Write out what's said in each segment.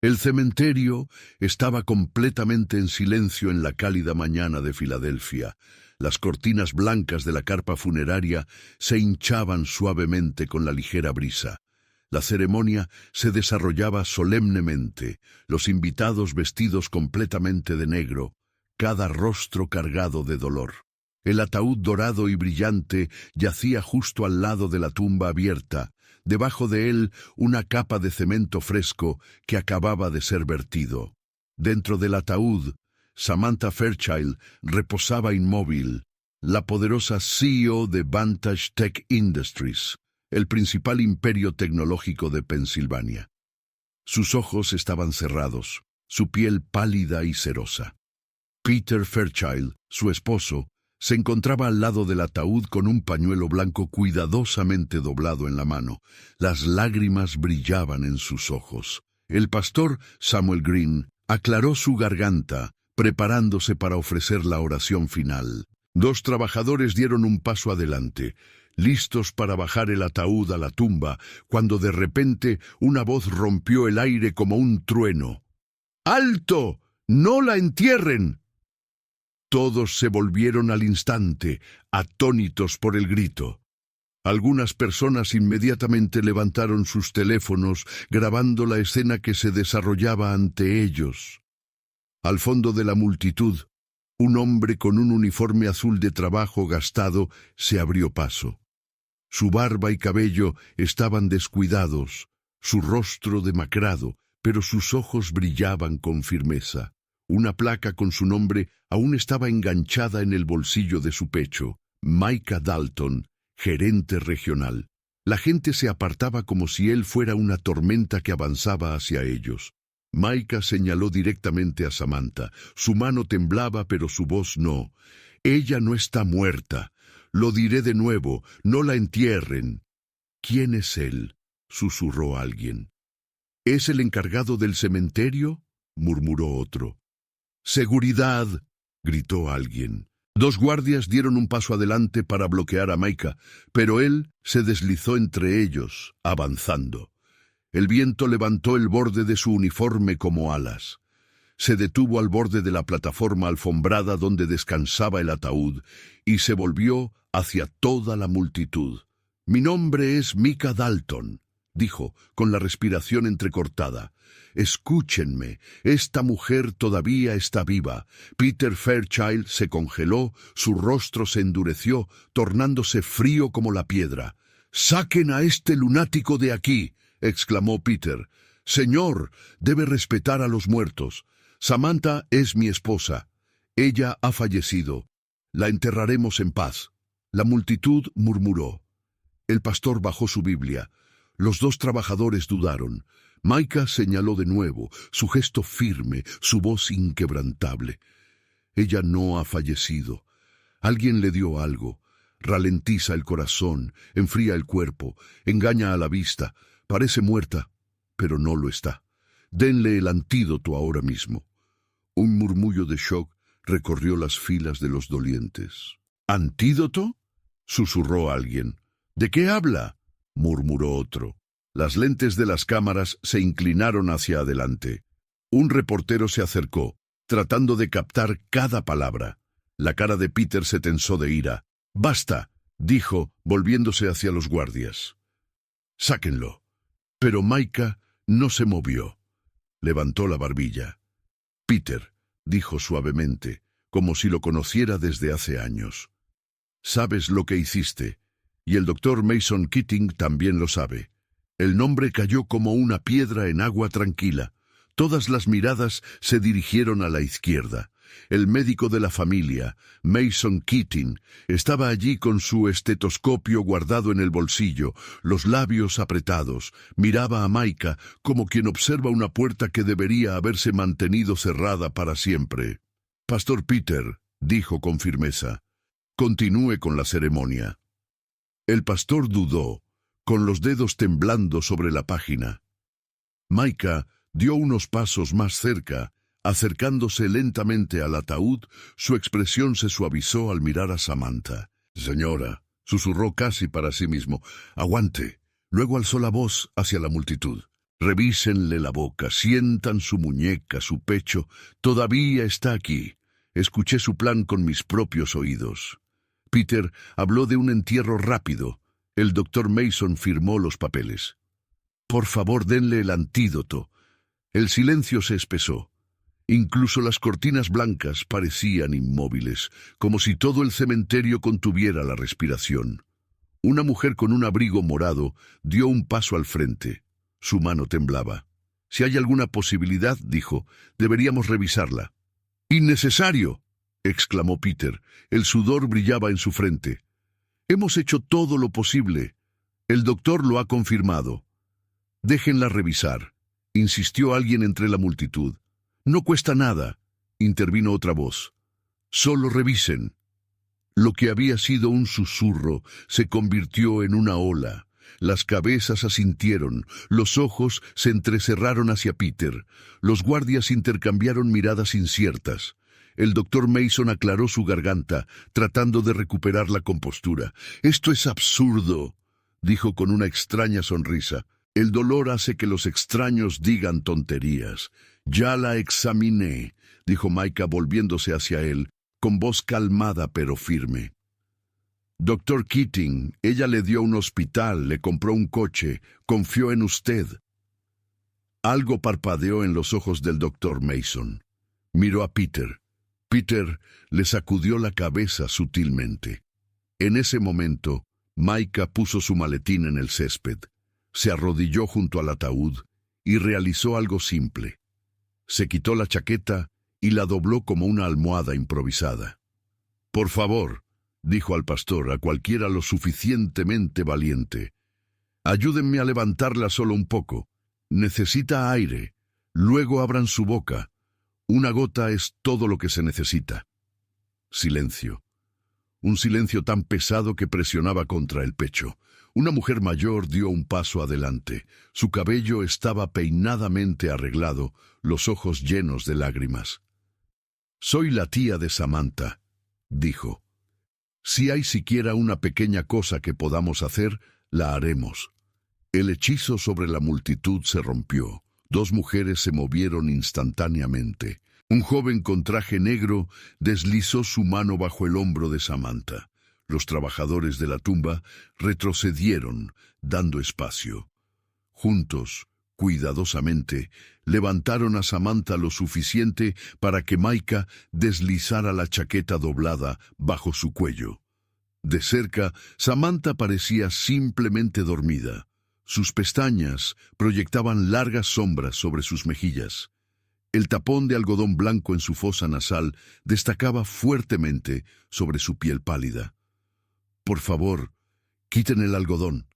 El cementerio estaba completamente en silencio en la cálida mañana de Filadelfia. Las cortinas blancas de la carpa funeraria se hinchaban suavemente con la ligera brisa. La ceremonia se desarrollaba solemnemente, los invitados vestidos completamente de negro, cada rostro cargado de dolor. El ataúd dorado y brillante yacía justo al lado de la tumba abierta, debajo de él una capa de cemento fresco que acababa de ser vertido. Dentro del ataúd, Samantha Fairchild reposaba inmóvil, la poderosa CEO de Vantage Tech Industries, el principal imperio tecnológico de Pensilvania. Sus ojos estaban cerrados, su piel pálida y cerosa. Peter Fairchild, su esposo, se encontraba al lado del ataúd con un pañuelo blanco cuidadosamente doblado en la mano. Las lágrimas brillaban en sus ojos. El pastor Samuel Green aclaró su garganta, preparándose para ofrecer la oración final. Dos trabajadores dieron un paso adelante, listos para bajar el ataúd a la tumba, cuando de repente una voz rompió el aire como un trueno. ¡Alto! ¡No la entierren! Todos se volvieron al instante, atónitos por el grito. Algunas personas inmediatamente levantaron sus teléfonos, grabando la escena que se desarrollaba ante ellos. Al fondo de la multitud, un hombre con un uniforme azul de trabajo gastado se abrió paso. Su barba y cabello estaban descuidados, su rostro demacrado, pero sus ojos brillaban con firmeza. Una placa con su nombre aún estaba enganchada en el bolsillo de su pecho. Micah Dalton, gerente regional. La gente se apartaba como si él fuera una tormenta que avanzaba hacia ellos. Micah señaló directamente a Samantha. Su mano temblaba, pero su voz no. Ella no está muerta. Lo diré de nuevo, no la entierren. ¿Quién es él?, susurró alguien. ¿Es el encargado del cementerio?, murmuró otro. ¡Seguridad!, gritó alguien. Dos guardias dieron un paso adelante para bloquear a Micah, pero él se deslizó entre ellos, avanzando. El viento levantó el borde de su uniforme como alas. Se detuvo al borde de la plataforma alfombrada donde descansaba el ataúd y se volvió hacia toda la multitud. «Mi nombre es Micah Dalton», dijo, con la respiración entrecortada. «Escúchenme, esta mujer todavía está viva». Peter Fairchild se congeló, su rostro se endureció, tornándose frío como la piedra. «¡Saquen a este lunático de aquí!», exclamó Peter. «Señor, debe respetar a los muertos. Samantha es mi esposa. Ella ha fallecido. La enterraremos en paz». La multitud murmuró. El pastor bajó su Biblia. Los dos trabajadores dudaron. Micah señaló de nuevo, su gesto firme, su voz inquebrantable. «Ella no ha fallecido. Alguien le dio algo. Ralentiza el corazón, enfría el cuerpo, engaña a la vista. Parece muerta, pero no lo está. Denle el antídoto ahora mismo». Un murmullo de shock recorrió las filas de los dolientes. «¿Antídoto?», susurró alguien. «¿De qué habla?», murmuró otro. Las lentes de las cámaras se inclinaron hacia adelante. Un reportero se acercó, tratando de captar cada palabra. La cara de Peter se tensó de ira. «Basta», dijo, volviéndose hacia los guardias. «Sáquenlo». Pero Micah no se movió. Levantó la barbilla. «Peter», dijo suavemente, como si lo conociera desde hace años. «Sabes lo que hiciste, y el doctor Mason Keating también lo sabe». El nombre cayó como una piedra en agua tranquila. Todas las miradas se dirigieron a la izquierda. El médico de la familia, Mason Keating, estaba allí con su estetoscopio guardado en el bolsillo, los labios apretados. Miraba a Micah como quien observa una puerta que debería haberse mantenido cerrada para siempre. «Pastor Peter», dijo con firmeza, «continúe con la ceremonia». El pastor dudó, con los dedos temblando sobre la página. Micah dio unos pasos más cerca. Acercándose lentamente al ataúd, su expresión se suavizó al mirar a Samantha. «Señora», susurró casi para sí mismo, «aguante». Luego alzó la voz hacia la multitud. Revísenle la boca, sientan su muñeca, su pecho. Todavía está aquí. Escuché su plan con mis propios oídos. Peter habló de un entierro rápido. El doctor Mason firmó los papeles. Por favor, denle el antídoto. El silencio se espesó. Incluso las cortinas blancas parecían inmóviles, como si todo el cementerio contuviera la respiración. Una mujer con un abrigo morado dio un paso al frente. Su mano temblaba. Si hay alguna posibilidad, dijo, deberíamos revisarla. ¡Innecesario!, exclamó Peter. El sudor brillaba en su frente. Hemos hecho todo lo posible. El doctor lo ha confirmado. Déjenla revisar, insistió alguien entre la multitud. No cuesta nada, intervino otra voz. Solo revisen. Lo que había sido un susurro se convirtió en una ola. Las cabezas asintieron, los ojos se entrecerraron hacia Peter. Los guardias intercambiaron miradas inciertas. El doctor Mason aclaró su garganta, tratando de recuperar la compostura. «Esto es absurdo», dijo con una extraña sonrisa. «El dolor hace que los extraños digan tonterías». «Ya la examiné», dijo Micah volviéndose hacia él, con voz calmada pero firme. «Doctor Keating, ella le dio un hospital, le compró un coche, confió en usted». Algo parpadeó en los ojos del doctor Mason. Miró a Peter. Peter le sacudió la cabeza sutilmente. En ese momento, Micah puso su maletín en el césped, se arrodilló junto al ataúd y realizó algo simple. Se quitó la chaqueta y la dobló como una almohada improvisada. «Por favor», dijo al pastor, a cualquiera lo suficientemente valiente, «ayúdenme a levantarla solo un poco. Necesita aire. Luego abran su boca. Una gota es todo lo que se necesita». Silencio. Un silencio tan pesado que presionaba contra el pecho. Una mujer mayor dio un paso adelante. Su cabello estaba peinadamente arreglado, los ojos llenos de lágrimas. «Soy la tía de Samantha», dijo. «Si hay siquiera una pequeña cosa que podamos hacer, la haremos». El hechizo sobre la multitud se rompió. Dos mujeres se movieron instantáneamente. Un joven con traje negro deslizó su mano bajo el hombro de Samantha. Los trabajadores de la tumba retrocedieron, dando espacio. Juntos, cuidadosamente, levantaron a Samantha lo suficiente para que Micah deslizara la chaqueta doblada bajo su cuello. De cerca, Samantha parecía simplemente dormida. Sus pestañas proyectaban largas sombras sobre sus mejillas. El tapón de algodón blanco en su fosa nasal destacaba fuertemente sobre su piel pálida. «Por favor, quiten el algodón»,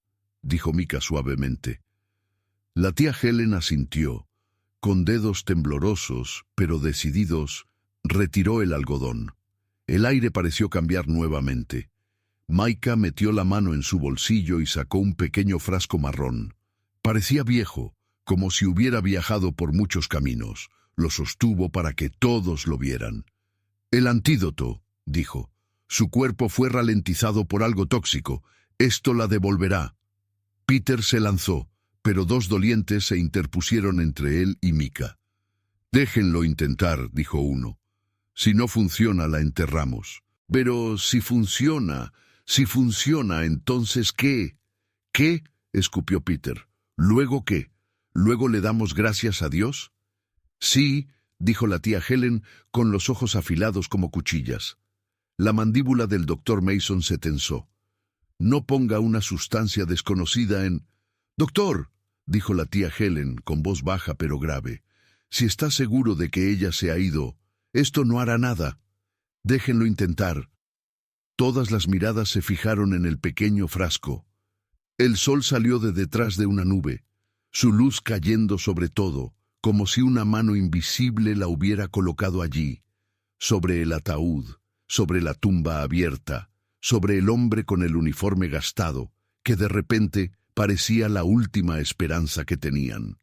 dijo Micah suavemente. La tía Helen asintió. Con dedos temblorosos, pero decididos, retiró el algodón. El aire pareció cambiar nuevamente. Micah metió la mano en su bolsillo y sacó un pequeño frasco marrón. Parecía viejo, como si hubiera viajado por muchos caminos. Lo sostuvo para que todos lo vieran. «El antídoto», dijo. «Su cuerpo fue ralentizado por algo tóxico. Esto la devolverá». Peter se lanzó, pero dos dolientes se interpusieron entre él y Micah. «Déjenlo intentar», dijo uno. «Si no funciona, la enterramos». «Pero si funciona, entonces ¿qué?» «¿Qué?», escupió Peter. «¿Luego qué? ¿Luego le damos gracias a Dios?» «Sí», dijo la tía Helen, con los ojos afilados como cuchillas. La mandíbula del doctor Mason se tensó. «No ponga una sustancia desconocida en...» «Doctor», dijo la tía Helen, con voz baja pero grave, «si está seguro de que ella se ha ido, esto no hará nada. Déjenlo intentar». Todas las miradas se fijaron en el pequeño frasco. El sol salió de detrás de una nube, su luz cayendo sobre todo, como si una mano invisible la hubiera colocado allí, sobre el ataúd, sobre la tumba abierta, sobre el hombre con el uniforme gastado, que de repente parecía la última esperanza que tenían.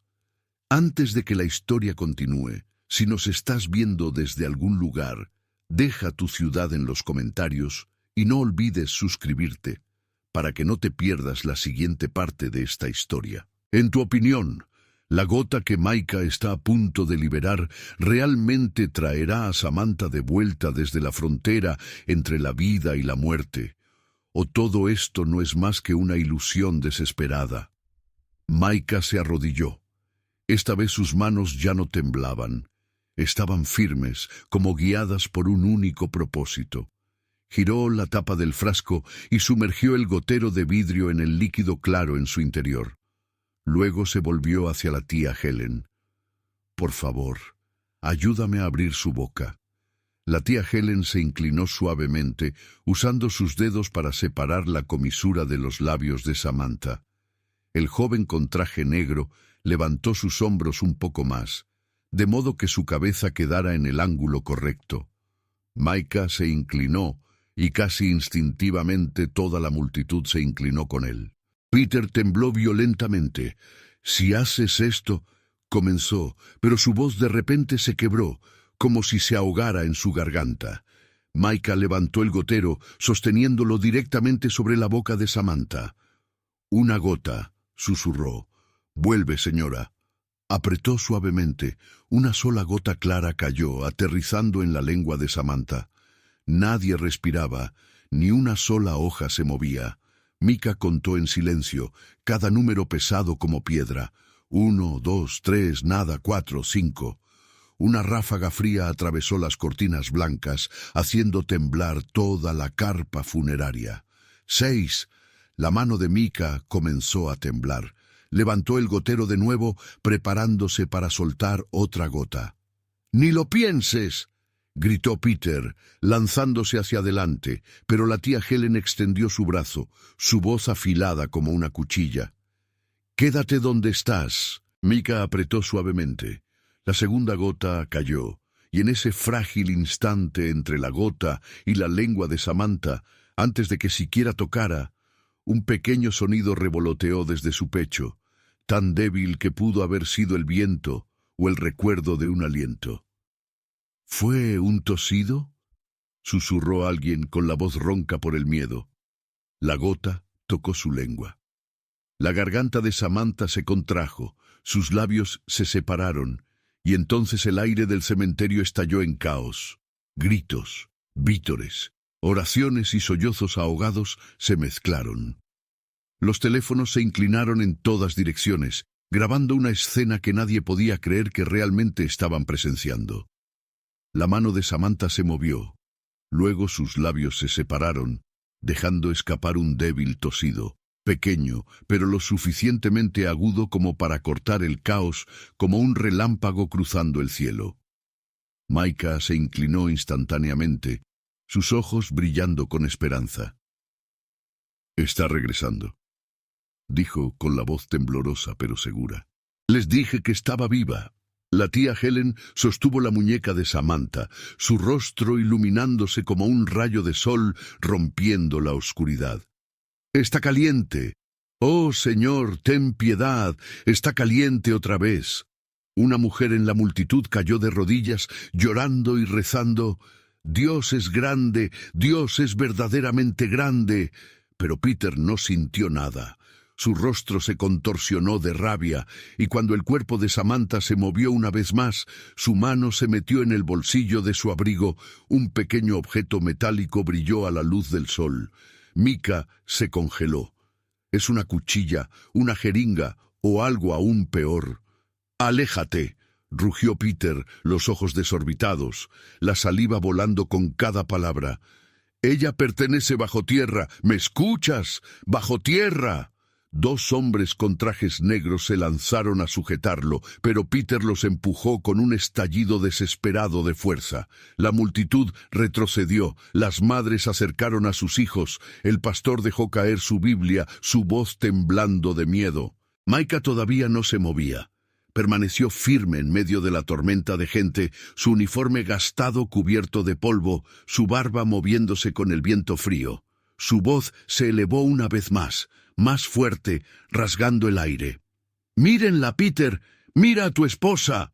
Antes de que la historia continúe, si nos estás viendo desde algún lugar, deja tu ciudad en los comentarios y no olvides suscribirte, para que no te pierdas la siguiente parte de esta historia. En tu opinión, La gota que Micah está a punto de liberar realmente traerá a Samantha de vuelta desde la frontera entre la vida y la muerte. ¿O todo esto no es más que una ilusión desesperada? Micah se arrodilló. Esta vez sus manos ya no temblaban. Estaban firmes, como guiadas por un único propósito. Giró la tapa del frasco y sumergió el gotero de vidrio en el líquido claro en su interior. Luego se volvió hacia la tía Helen. «Por favor, ayúdame a abrir su boca». La tía Helen se inclinó suavemente, usando sus dedos para separar la comisura de los labios de Samantha. El joven con traje negro levantó sus hombros un poco más, de modo que su cabeza quedara en el ángulo correcto. Micah se inclinó, y casi instintivamente toda la multitud se inclinó con él. Peter tembló violentamente. «Si haces esto», comenzó, pero su voz de repente se quebró, como si se ahogara en su garganta. Micah levantó el gotero, sosteniéndolo directamente sobre la boca de Samantha. «Una gota», susurró. «Vuelve, señora». Apretó suavemente. Una sola gota clara cayó, aterrizando en la lengua de Samantha. Nadie respiraba, ni una sola hoja se movía. Micah contó en silencio, cada número pesado como piedra. 1, 2, 3, nada, 4, 5. Una ráfaga fría atravesó las cortinas blancas, haciendo temblar toda la carpa funeraria. 6. La mano de Micah comenzó a temblar. Levantó el gotero de nuevo, preparándose para soltar otra gota. «¡Ni lo pienses!», gritó Peter, lanzándose hacia adelante, pero la tía Helen extendió su brazo, su voz afilada como una cuchilla. «Quédate donde estás». Micah apretó suavemente. La segunda gota cayó, y en ese frágil instante entre la gota y la lengua de Samantha, antes de que siquiera tocara, un pequeño sonido revoloteó desde su pecho, tan débil que pudo haber sido el viento o el recuerdo de un aliento. «¿Fue un tosido?», susurró alguien con la voz ronca por el miedo. La gota tocó su lengua. La garganta de Samantha se contrajo, sus labios se separaron, y entonces el aire del cementerio estalló en caos. Gritos, vítores, oraciones y sollozos ahogados se mezclaron. Los teléfonos se inclinaron en todas direcciones, grabando una escena que nadie podía creer que realmente estaban presenciando. La mano de Samantha se movió. Luego sus labios se separaron, dejando escapar un débil tosido, pequeño, pero lo suficientemente agudo como para cortar el caos como un relámpago cruzando el cielo. Micah se inclinó instantáneamente, sus ojos brillando con esperanza. «Está regresando», dijo con la voz temblorosa pero segura. «Les dije que estaba viva». La tía Helen sostuvo la muñeca de Samantha, su rostro iluminándose como un rayo de sol rompiendo la oscuridad. «Está caliente. Oh, Señor, ten piedad. Está caliente otra vez». Una mujer en la multitud cayó de rodillas, llorando y rezando. «Dios es grande, Dios es verdaderamente grande». Pero Peter no sintió nada. Su rostro se contorsionó de rabia, y cuando el cuerpo de Samantha se movió una vez más, su mano se metió en el bolsillo de su abrigo. Un pequeño objeto metálico brilló a la luz del sol. Micah se congeló. «Es una cuchilla, una jeringa o algo aún peor». «Aléjate», rugió Peter, los ojos desorbitados, la saliva volando con cada palabra. «Ella pertenece bajo tierra. ¿Me escuchas? ¡Bajo tierra!». Dos hombres con trajes negros se lanzaron a sujetarlo, pero Peter los empujó con un estallido desesperado de fuerza. La multitud retrocedió, las madres acercaron a sus hijos, el pastor dejó caer su Biblia, su voz temblando de miedo. Micah todavía no se movía. Permaneció firme en medio de la tormenta de gente, su uniforme gastado cubierto de polvo, su barba moviéndose con el viento frío. Su voz se elevó una vez más fuerte, rasgando el aire. «¡Mírenla, Peter! ¡Mira a tu esposa!».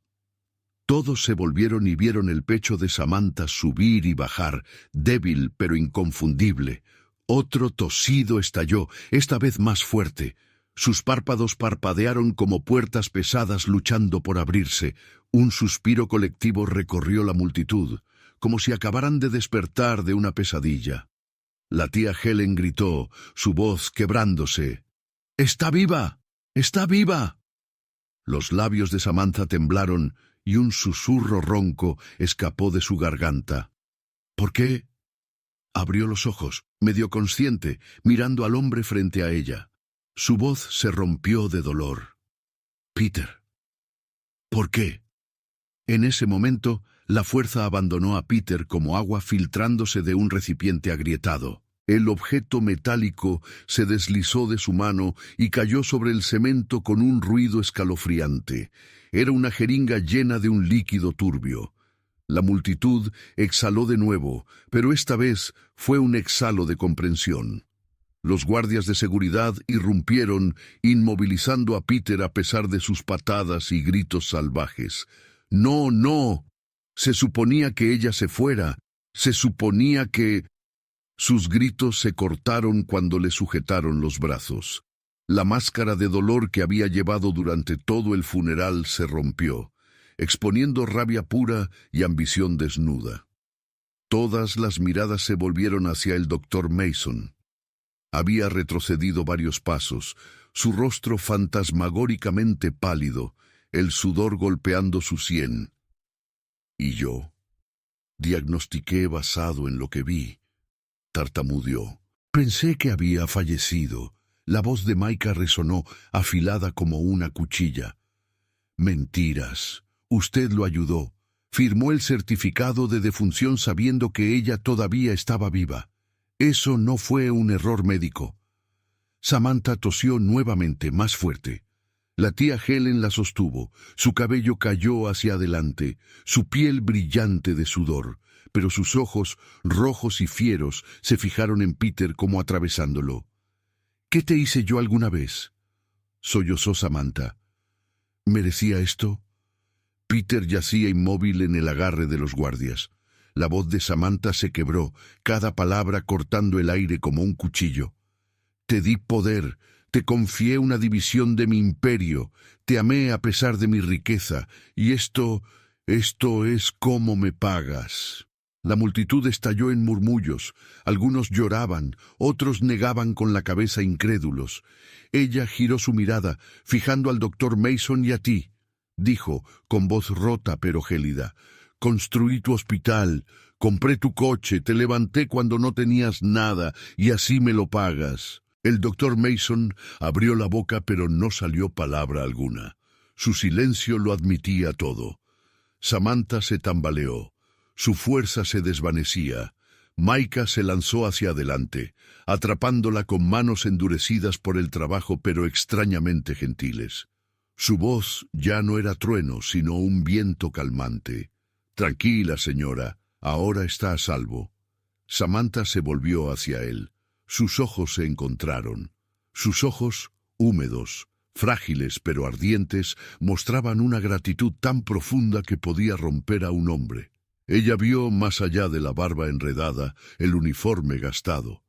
Todos se volvieron y vieron el pecho de Samantha subir y bajar, débil pero inconfundible. Otro tosido estalló, esta vez más fuerte. Sus párpados parpadearon como puertas pesadas luchando por abrirse. Un suspiro colectivo recorrió la multitud, como si acabaran de despertar de una pesadilla. La tía Helen gritó, su voz quebrándose. «¡Está viva! ¡Está viva!». Los labios de Samantha temblaron y un susurro ronco escapó de su garganta. «¿Por qué?». Abrió los ojos, medio consciente, mirando al hombre frente a ella. Su voz se rompió de dolor. «Peter». «¿Por qué?». En ese momento, la fuerza abandonó a Peter como agua filtrándose de un recipiente agrietado. El objeto metálico se deslizó de su mano y cayó sobre el cemento con un ruido escalofriante. Era una jeringa llena de un líquido turbio. La multitud exhaló de nuevo, pero esta vez fue un exhalo de comprensión. Los guardias de seguridad irrumpieron, inmovilizando a Peter a pesar de sus patadas y gritos salvajes. «¡No, no!». Se suponía que ella se fuera. Se suponía que... Sus gritos se cortaron cuando le sujetaron los brazos. La máscara de dolor que había llevado durante todo el funeral se rompió, exponiendo rabia pura y ambición desnuda. Todas las miradas se volvieron hacia el doctor Mason. Había retrocedido varios pasos, su rostro fantasmagóricamente pálido, el sudor golpeando su sien. «Y yo diagnostiqué basado en lo que vi», tartamudeó. «Pensé que había fallecido». La voz de Micah resonó, afilada como una cuchilla. «Mentiras. Usted lo ayudó. Firmó el certificado de defunción sabiendo que ella todavía estaba viva. Eso no fue un error médico». Samantha tosió nuevamente, más fuerte. La tía Helen la sostuvo. Su cabello cayó hacia adelante, su piel brillante de sudor, pero sus ojos, rojos y fieros, se fijaron en Peter como atravesándolo. «¿Qué te hice yo alguna vez?», sollozó Samantha. «¿Merecía esto?». Peter yacía inmóvil en el agarre de los guardias. La voz de Samantha se quebró, cada palabra cortando el aire como un cuchillo. «Te di poder, te confié una división de mi imperio, te amé a pesar de mi riqueza, y esto es cómo me pagas». La multitud estalló en murmullos. Algunos lloraban, otros negaban con la cabeza incrédulos. Ella giró su mirada, fijando al doctor Mason y a ti. Dijo, con voz rota pero gélida: «Construí tu hospital, compré tu coche, te levanté cuando no tenías nada, y así me lo pagas». El doctor Mason abrió la boca pero no salió palabra alguna. Su silencio lo admitía todo. Samantha se tambaleó. Su fuerza se desvanecía. Micah se lanzó hacia adelante, atrapándola con manos endurecidas por el trabajo pero extrañamente gentiles. Su voz ya no era trueno, sino un viento calmante. «Tranquila, señora, ahora está a salvo». Samantha se volvió hacia él. Sus ojos se encontraron. Sus ojos, húmedos, frágiles pero ardientes, mostraban una gratitud tan profunda que podía romper a un hombre. Ella vio más allá de la barba enredada, el uniforme gastado.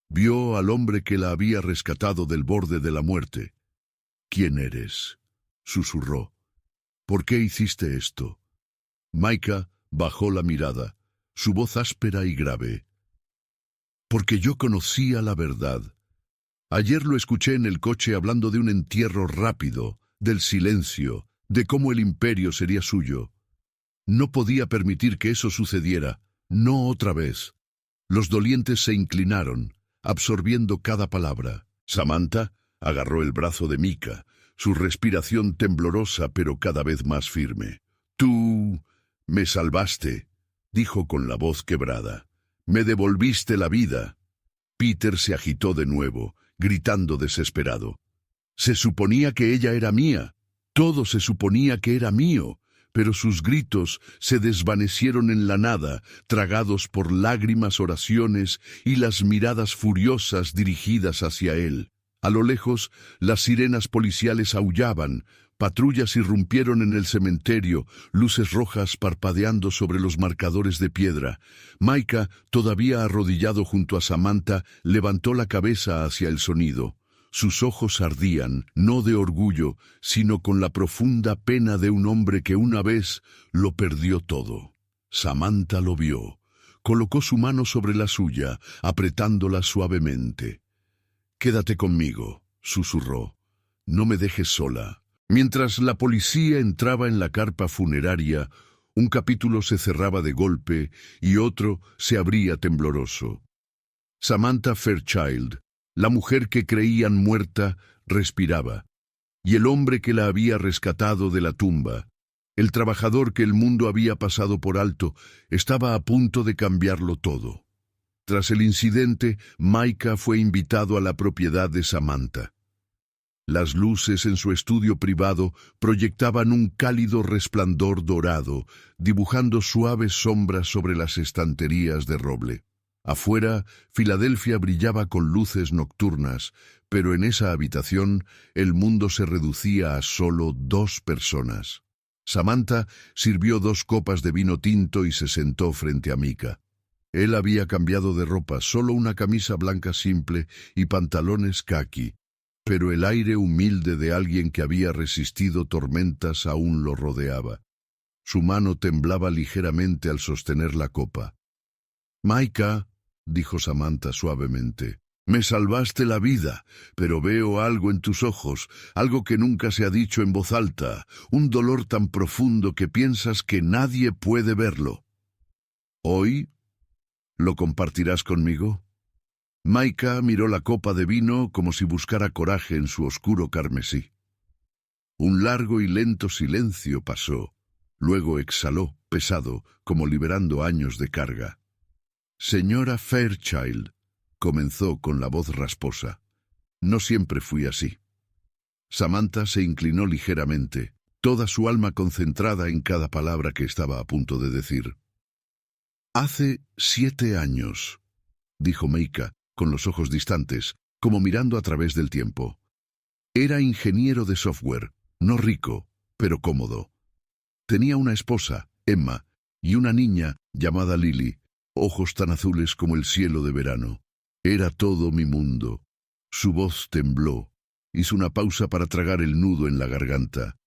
Vio al hombre que la había rescatado del borde de la muerte. «¿Quién eres?», susurró. «¿Por qué hiciste esto?». Micah bajó la mirada, su voz áspera y grave. «Porque yo conocía la verdad. Ayer lo escuché en el coche hablando de un entierro rápido, del silencio, de cómo el imperio sería suyo. No podía permitir que eso sucediera, no otra vez». Los dolientes se inclinaron, absorbiendo cada palabra. Samantha agarró el brazo de Micah, su respiración temblorosa pero cada vez más firme. «Tú me salvaste», dijo con la voz quebrada. «Me devolviste la vida». Peter se agitó de nuevo, gritando desesperado. «Se suponía que ella era mía. Todo se suponía que era mío». Pero sus gritos se desvanecieron en la nada, tragados por lágrimas, oraciones y las miradas furiosas dirigidas hacia él. A lo lejos, las sirenas policiales aullaban, patrullas irrumpieron en el cementerio, luces rojas parpadeando sobre los marcadores de piedra. Micah, todavía arrodillado junto a Samantha, levantó la cabeza hacia el sonido. Sus ojos ardían, no de orgullo, sino con la profunda pena de un hombre que una vez lo perdió todo. Samantha lo vio. Colocó su mano sobre la suya, apretándola suavemente. «Quédate conmigo», susurró. «No me dejes sola». Mientras la policía entraba en la carpa funeraria, un capítulo se cerraba de golpe y otro se abría tembloroso. Samantha Fairchild, la mujer que creían muerta, respiraba, y el hombre que la había rescatado de la tumba, el trabajador que el mundo había pasado por alto, estaba a punto de cambiarlo todo. Tras el incidente, Micah fue invitado a la propiedad de Samantha. Las luces en su estudio privado proyectaban un cálido resplandor dorado, dibujando suaves sombras sobre las estanterías de roble. Afuera, Filadelfia brillaba con luces nocturnas, pero en esa habitación el mundo se reducía a solo 2 personas. Samantha sirvió 2 copas de vino tinto y se sentó frente a Micah. Él había cambiado de ropa, solo una camisa blanca simple y pantalones caqui, pero el aire humilde de alguien que había resistido tormentas aún lo rodeaba. Su mano temblaba ligeramente al sostener la copa. «Micah», dijo Samantha suavemente, «me salvaste la vida, pero veo algo en tus ojos, algo que nunca se ha dicho en voz alta, un dolor tan profundo que piensas que nadie puede verlo. ¿Hoy lo compartirás conmigo?» Micah miró la copa de vino como si buscara coraje en su oscuro carmesí. Un largo y lento silencio pasó. Luego exhaló, pesado, como liberando años de carga. «Señora Fairchild», comenzó con la voz rasposa, «no siempre fui así». Samantha se inclinó ligeramente, toda su alma concentrada en cada palabra que estaba a punto de decir. «Hace 7 años», dijo Micah, con los ojos distantes, como mirando a través del tiempo. «Era ingeniero de software, no rico, pero cómodo. Tenía una esposa, Emma, y una niña llamada Lily, ojos tan azules como el cielo de verano. Era todo mi mundo». Su voz tembló. Hizo una pausa para tragar el nudo en la garganta.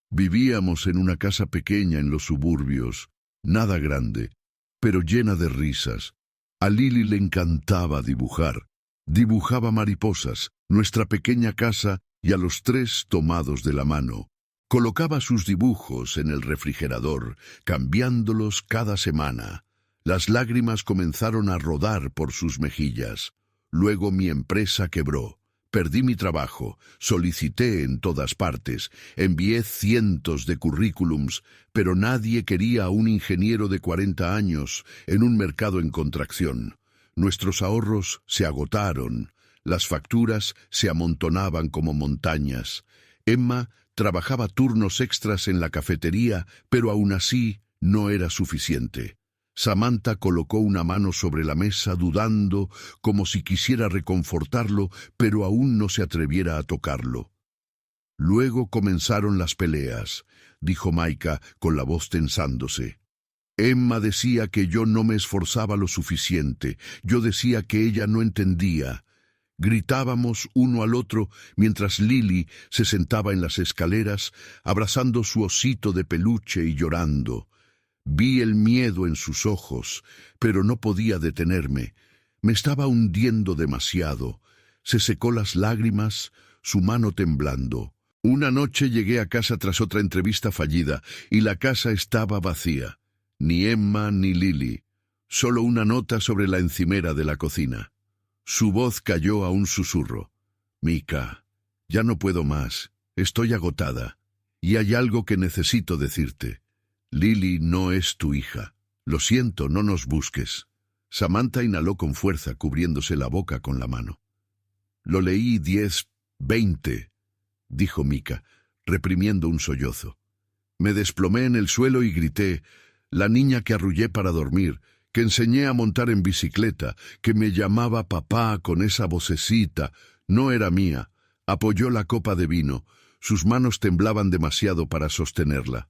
«Vivíamos en una casa pequeña en los suburbios, nada grande, pero llena de risas. A Lily le encantaba dibujar. Dibujaba mariposas, nuestra pequeña casa y a los 3 tomados de la mano. Colocaba sus dibujos en el refrigerador, cambiándolos cada semana. Las lágrimas comenzaron a rodar por sus mejillas. Luego mi empresa quebró. Perdí mi trabajo, solicité en todas partes, envié cientos de currículums, pero nadie quería a un ingeniero de 40 años en un mercado en contracción. Nuestros ahorros se agotaron, las facturas se amontonaban como montañas. Emma trabajaba turnos extras en la cafetería, pero aún así no era suficiente. Samantha colocó una mano sobre la mesa dudando, como si quisiera reconfortarlo, pero aún no se atreviera a tocarlo. «Luego comenzaron las peleas», dijo Micah con la voz tensándose. «Emma decía que yo no me esforzaba lo suficiente, yo decía que ella no entendía. Gritábamos uno al otro mientras Lily se sentaba en las escaleras, abrazando su osito de peluche y llorando. Vi el miedo en sus ojos, pero no podía detenerme. Me estaba hundiendo demasiado. Se secó las lágrimas, su mano temblando. Una noche llegué a casa tras otra entrevista fallida, y la casa estaba vacía. Ni Emma ni Lily. Solo una nota sobre la encimera de la cocina. Su voz cayó a un susurro. «Micah, ya no puedo más. Estoy agotada. Y hay algo que necesito decirte. Lily no es tu hija. Lo siento, no nos busques». Samantha inhaló con fuerza, cubriéndose la boca con la mano. «Lo leí 10:20», dijo Micah, reprimiendo un sollozo. «Me desplomé en el suelo y grité. La niña que arrullé para dormir, que enseñé a montar en bicicleta, que me llamaba papá con esa vocecita, no era mía». Apoyó la copa de vino. Sus manos temblaban demasiado para sostenerla.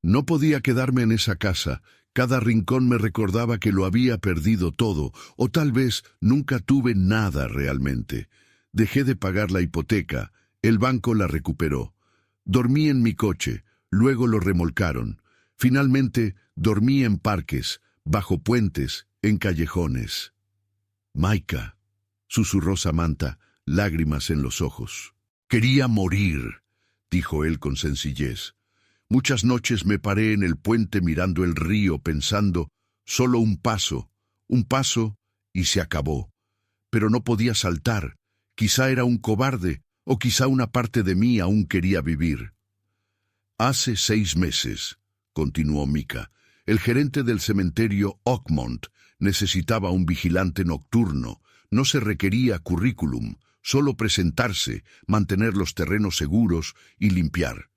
«No podía quedarme en esa casa. Cada rincón me recordaba que lo había perdido todo, o tal vez nunca tuve nada realmente. Dejé de pagar la hipoteca, el banco la recuperó. Dormí en mi coche, luego lo remolcaron. Finalmente, dormí en parques, bajo puentes, en callejones. Micah, susurró Samantha, lágrimas en los ojos. Quería morir, dijo él con sencillez. Muchas noches me paré en el puente mirando el río pensando, solo un paso y se acabó. Pero no podía saltar. Quizá era un cobarde, o quizá una parte de mí aún quería vivir. Hace 6 meses, continuó Micah, el gerente del cementerio Oakmont necesitaba un vigilante nocturno. No se requería currículum, solo presentarse, mantener los terrenos seguros y limpiar.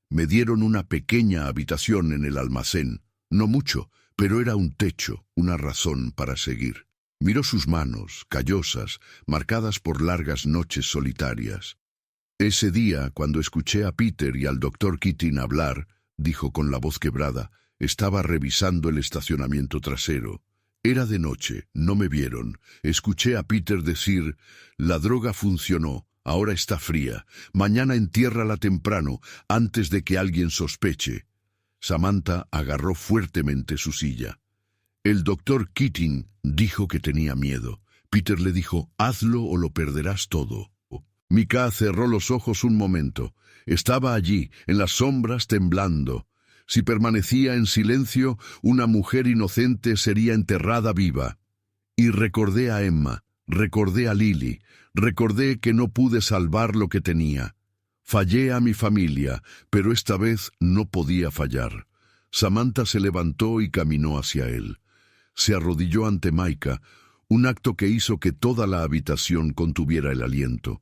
Me dieron una pequeña habitación en el almacén, no mucho, pero era un techo, una razón para seguir. Miró sus manos, callosas, marcadas por largas noches solitarias. Ese día, cuando escuché a Peter y al doctor Keating hablar, dijo con la voz quebrada, estaba revisando el estacionamiento trasero. Era de noche, no me vieron. Escuché a Peter decir, la droga funcionó, ahora está fría. Mañana entiérrala temprano, antes de que alguien sospeche. Samantha agarró fuertemente su silla. El doctor Keating dijo que tenía miedo. Peter le dijo, hazlo o lo perderás todo. Micah cerró los ojos un momento. Estaba allí, en las sombras, temblando. Si permanecía en silencio, una mujer inocente sería enterrada viva. Y recordé a Emma, recordé a Lily, recordé que no pude salvar lo que tenía. Fallé a mi familia, pero esta vez no podía fallar. Samantha se levantó y caminó hacia él. Se arrodilló ante Micah, un acto que hizo que toda la habitación contuviera el aliento.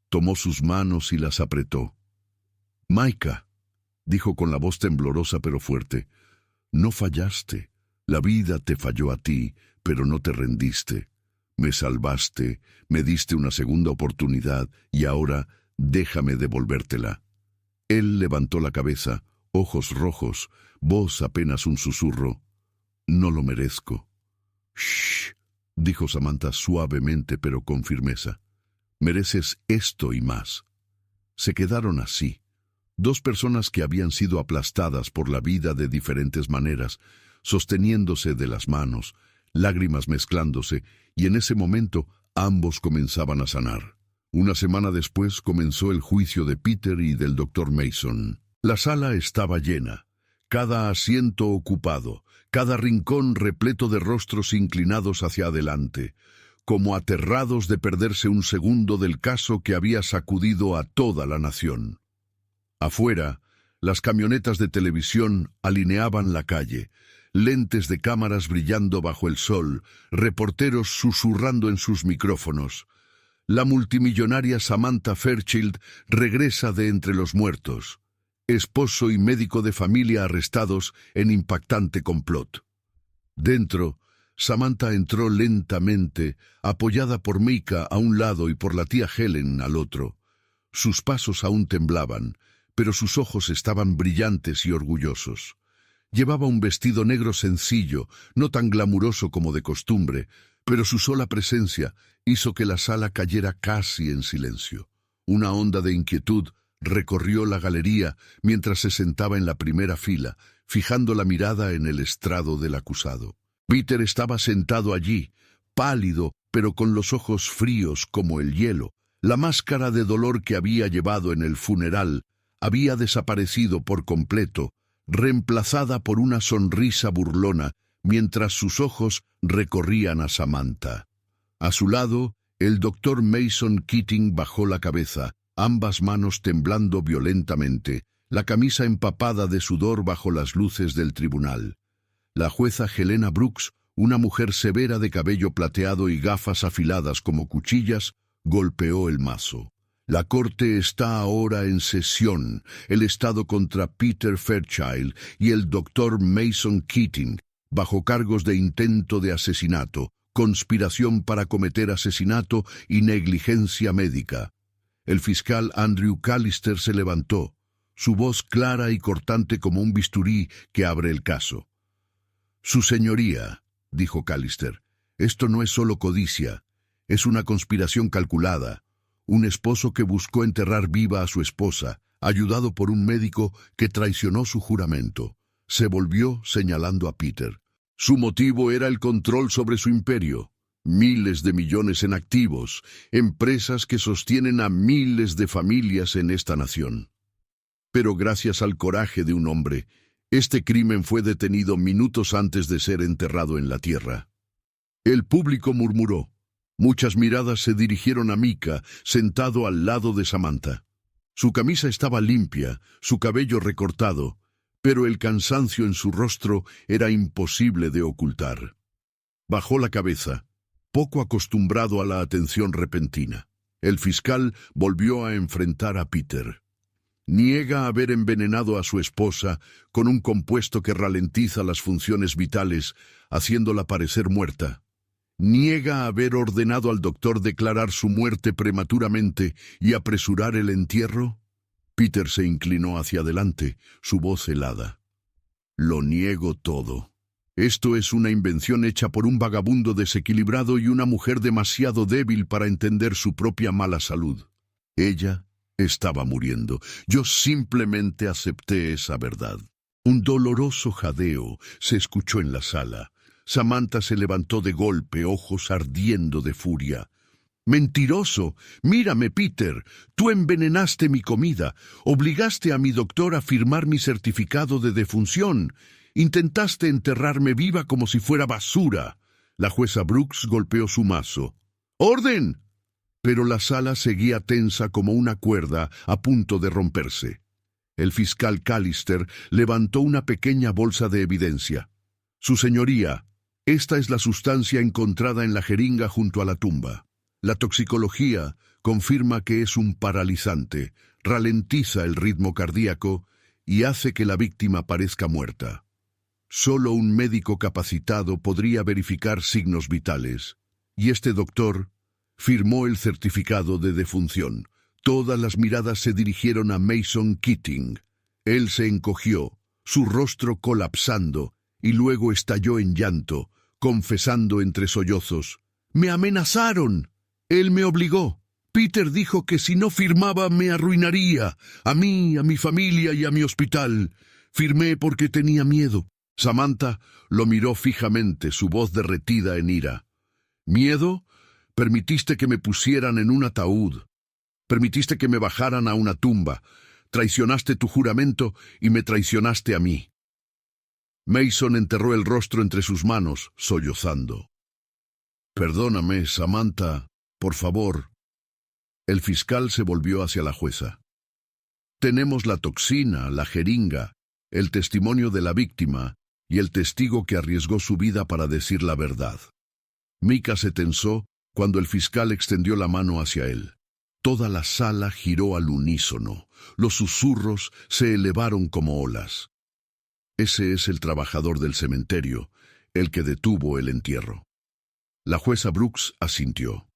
Tomó sus manos y las apretó. Micah, dijo con la voz temblorosa pero fuerte, no fallaste. La vida te falló a ti, pero no te rendiste. Me salvaste, me diste una segunda oportunidad y ahora déjame devolvértela. Él levantó la cabeza, ojos rojos, voz apenas un susurro. No lo merezco. Shh, dijo Samantha suavemente pero con firmeza. Mereces esto y más. Se quedaron así. 2 personas que habían sido aplastadas por la vida de diferentes maneras, sosteniéndose de las manos, lágrimas mezclándose, y en ese momento ambos comenzaban a sanar. Una semana después comenzó el juicio de Peter y del doctor Mason. La sala estaba llena, cada asiento ocupado, cada rincón repleto de rostros inclinados hacia adelante, como aterrados de perderse un segundo del caso que había sacudido a toda la nación. Afuera, las camionetas de televisión alineaban la calle, lentes de cámaras brillando bajo el sol, reporteros susurrando en sus micrófonos. La multimillonaria Samantha Fairchild regresa de entre los muertos. Esposo y médico de familia arrestados en impactante complot. Dentro, Samantha entró lentamente, apoyada por Micah a un lado y por la tía Helen al otro. Sus pasos aún temblaban, pero sus ojos estaban brillantes y orgullosos. Llevaba un vestido negro sencillo, no tan glamuroso como de costumbre, pero su sola presencia hizo que la sala cayera casi en silencio. Una onda de inquietud recorrió la galería mientras se sentaba en la primera fila, fijando la mirada en el estrado del acusado. Peter estaba sentado allí, pálido, pero con los ojos fríos como el hielo. La máscara de dolor que había llevado en el funeral había desaparecido por completo, reemplazada por una sonrisa burlona, mientras sus ojos recorrían a Samantha. A su lado, el doctor Mason Keating bajó la cabeza, ambas manos temblando violentamente, la camisa empapada de sudor bajo las luces del tribunal. La jueza Helena Brooks, una mujer severa de cabello plateado y gafas afiladas como cuchillas, golpeó el mazo. La corte está ahora en sesión, el Estado contra Peter Fairchild y el doctor Mason Keating, bajo cargos de intento de asesinato, conspiración para cometer asesinato y negligencia médica. El fiscal Andrew Callister se levantó, su voz clara y cortante como un bisturí que abre el caso. «Su señoría», dijo Callister, «esto no es solo codicia, es una conspiración calculada. un esposo que buscó enterrar viva a su esposa, ayudado por un médico que traicionó su juramento. Se volvió señalando a Peter. Su motivo era el control sobre su imperio. Miles de millones en activos, empresas que sostienen a miles de familias en esta nación. Pero gracias al coraje de un hombre, este crimen fue detenido minutos antes de ser enterrado en la tierra. El público murmuró. Muchas miradas se dirigieron a Micah, sentado al lado de Samantha. Su camisa estaba limpia, su cabello recortado, pero el cansancio en su rostro era imposible de ocultar. Bajó la cabeza, poco acostumbrado a la atención repentina. El fiscal volvió a enfrentar a Peter. Niega haber envenenado a su esposa con un compuesto que ralentiza las funciones vitales, haciéndola parecer muerta. Niega haber ordenado al doctor declarar su muerte prematuramente y apresurar el entierro. Peter se inclinó hacia adelante, su voz helada. Lo niego todo. Esto es una invención hecha por un vagabundo desequilibrado y una mujer demasiado débil para entender su propia mala salud. Ella estaba muriendo. Yo simplemente acepté esa verdad. Un doloroso jadeo se escuchó en la sala. Samantha se levantó de golpe, ojos ardiendo de furia. «¡Mentiroso! Mírame, Peter. Tú envenenaste mi comida. Obligaste a mi doctor a firmar mi certificado de defunción. Intentaste enterrarme viva como si fuera basura». La jueza Brooks golpeó su mazo. «¡Orden!» Pero la sala seguía tensa como una cuerda a punto de romperse. El fiscal Callister levantó una pequeña bolsa de evidencia. «Su señoría, esta es la sustancia encontrada en la jeringa junto a la tumba. La toxicología confirma que es un paralizante, ralentiza el ritmo cardíaco y hace que la víctima parezca muerta. Solo un médico capacitado podría verificar signos vitales, y este doctor firmó el certificado de defunción». Todas las miradas se dirigieron a Mason Keating. Él se encogió, su rostro colapsando, y luego estalló en llanto, confesando entre sollozos. «¡Me amenazaron! Él me obligó. Peter dijo que si no firmaba me arruinaría, a mí, a mi familia y a mi hospital. Firmé porque tenía miedo». Samantha lo miró fijamente, su voz derretida en ira. «¿Miedo? Permitiste que me pusieran en un ataúd. Permitiste que me bajaran a una tumba. Traicionaste tu juramento y me traicionaste a mí». Mason enterró el rostro entre sus manos, sollozando. «Perdóname, Samantha, por favor». El fiscal se volvió hacia la jueza. «Tenemos la toxina, la jeringa, el testimonio de la víctima y el testigo que arriesgó su vida para decir la verdad». Micah se tensó cuando el fiscal extendió la mano hacia él. Toda la sala giró al unísono. Los susurros se elevaron como olas. «Ese es el trabajador del cementerio, el que detuvo el entierro». La jueza Brooks asintió.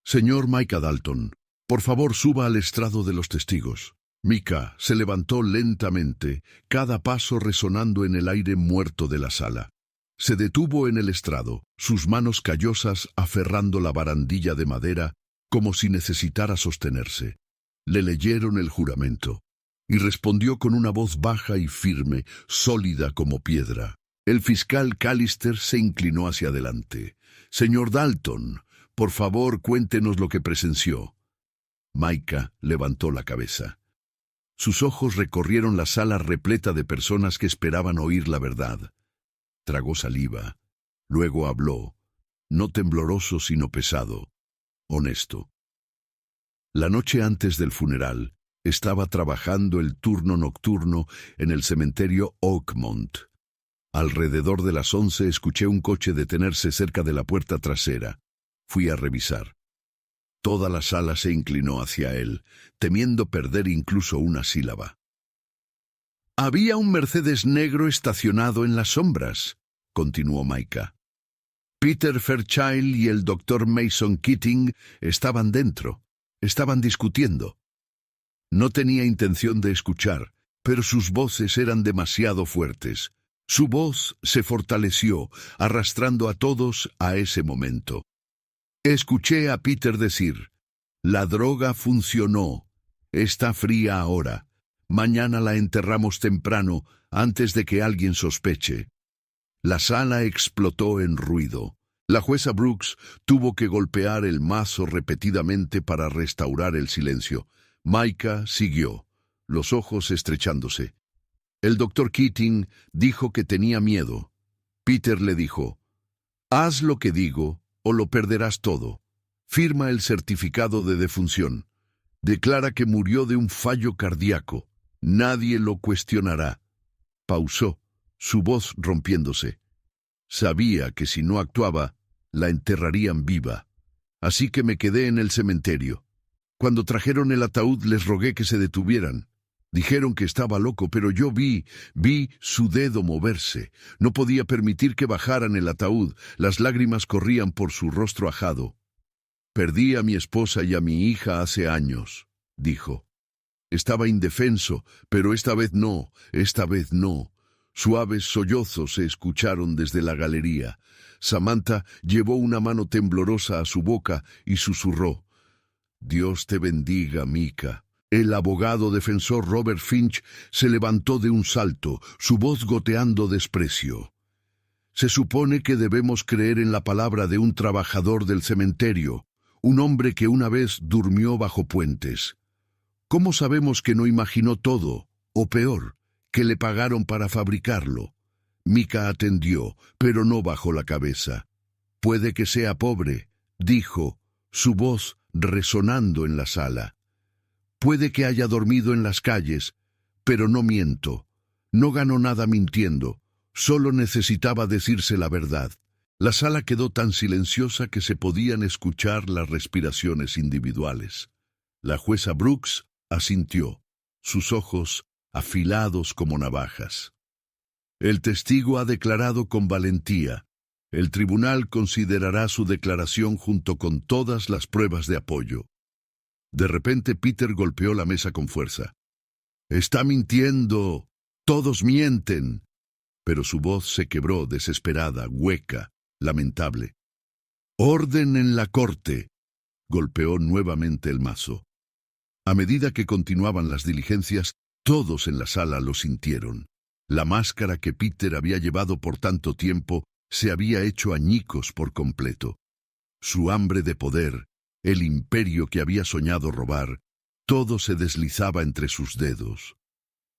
«Señor Micah Dalton, por favor suba al estrado de los testigos». Micah se levantó lentamente, cada paso resonando en el aire muerto de la sala. Se detuvo en el estrado, sus manos callosas aferrando la barandilla de madera, como si necesitara sostenerse. Le leyeron el juramento, y respondió con una voz baja y firme, sólida como piedra. El fiscal Callister se inclinó hacia adelante. «Señor Dalton, por favor, cuéntenos lo que presenció». Micah levantó la cabeza. Sus ojos recorrieron la sala repleta de personas que esperaban oír la verdad. Tragó saliva. Luego habló, no tembloroso sino pesado, honesto. La noche antes del funeral, estaba trabajando el turno nocturno en el cementerio Oakmont. Alrededor de las 11 escuché un coche detenerse cerca de la puerta trasera. Fui a revisar. Toda la sala se inclinó hacia él, temiendo perder incluso una sílaba. «Había un Mercedes negro estacionado en las sombras», continuó Micah. «Peter Fairchild y el doctor Mason Keating estaban dentro. Estaban discutiendo. No tenía intención de escuchar, pero sus voces eran demasiado fuertes. Su voz se fortaleció, arrastrando a todos a ese momento. Escuché a Peter decir, La droga funcionó. Está fría ahora. Mañana la enterramos temprano, antes de que alguien sospeche. La sala explotó en ruido. La jueza Brooks tuvo que golpear el mazo repetidamente para restaurar el silencio. Micah siguió, los ojos estrechándose. El doctor Keating dijo que tenía miedo. Peter le dijo, «Haz lo que digo o lo perderás todo. Firma el certificado de defunción. Declara que murió de un fallo cardíaco. Nadie lo cuestionará». Pausó, su voz rompiéndose. Sabía que si no actuaba, la enterrarían viva. Así que me quedé en el cementerio. Cuando trajeron el ataúd les rogué que se detuvieran. Dijeron que estaba loco, pero yo vi su dedo moverse. No podía permitir que bajaran el ataúd. Las lágrimas corrían por su rostro ajado. «Perdí a mi esposa y a mi hija hace años», dijo. «Estaba indefenso, pero esta vez no. Suaves sollozos se escucharon desde la galería. Samantha llevó una mano temblorosa a su boca y susurró, «Dios te bendiga, Micah». El abogado defensor Robert Finch se levantó de un salto, su voz goteando desprecio. «Se supone que debemos creer en la palabra de un trabajador del cementerio, un hombre que una vez durmió bajo puentes. ¿Cómo sabemos que no imaginó todo, o peor, que le pagaron para fabricarlo?» Micah atendió, pero no bajó la cabeza. «Puede que sea pobre», dijo, su voz resonando en la sala. «Puede que haya dormido en las calles, pero no miento. No ganó nada mintiendo, solo necesitaba decirse la verdad». La sala quedó tan silenciosa que se podían escuchar las respiraciones individuales. La jueza Brooks asintió, sus ojos afilados como navajas. «El testigo ha declarado con valentía. El tribunal considerará su declaración junto con todas las pruebas de apoyo». De repente Peter golpeó la mesa con fuerza. «Está mintiendo. Todos mienten». Pero su voz se quebró, desesperada, hueca, lamentable. «Orden en la corte», golpeó nuevamente el mazo. A medida que continuaban las diligencias, todos en la sala lo sintieron. La máscara que Peter había llevado por tanto tiempo se había hecho añicos por completo. Su hambre de poder, el imperio que había soñado robar, todo se deslizaba entre sus dedos.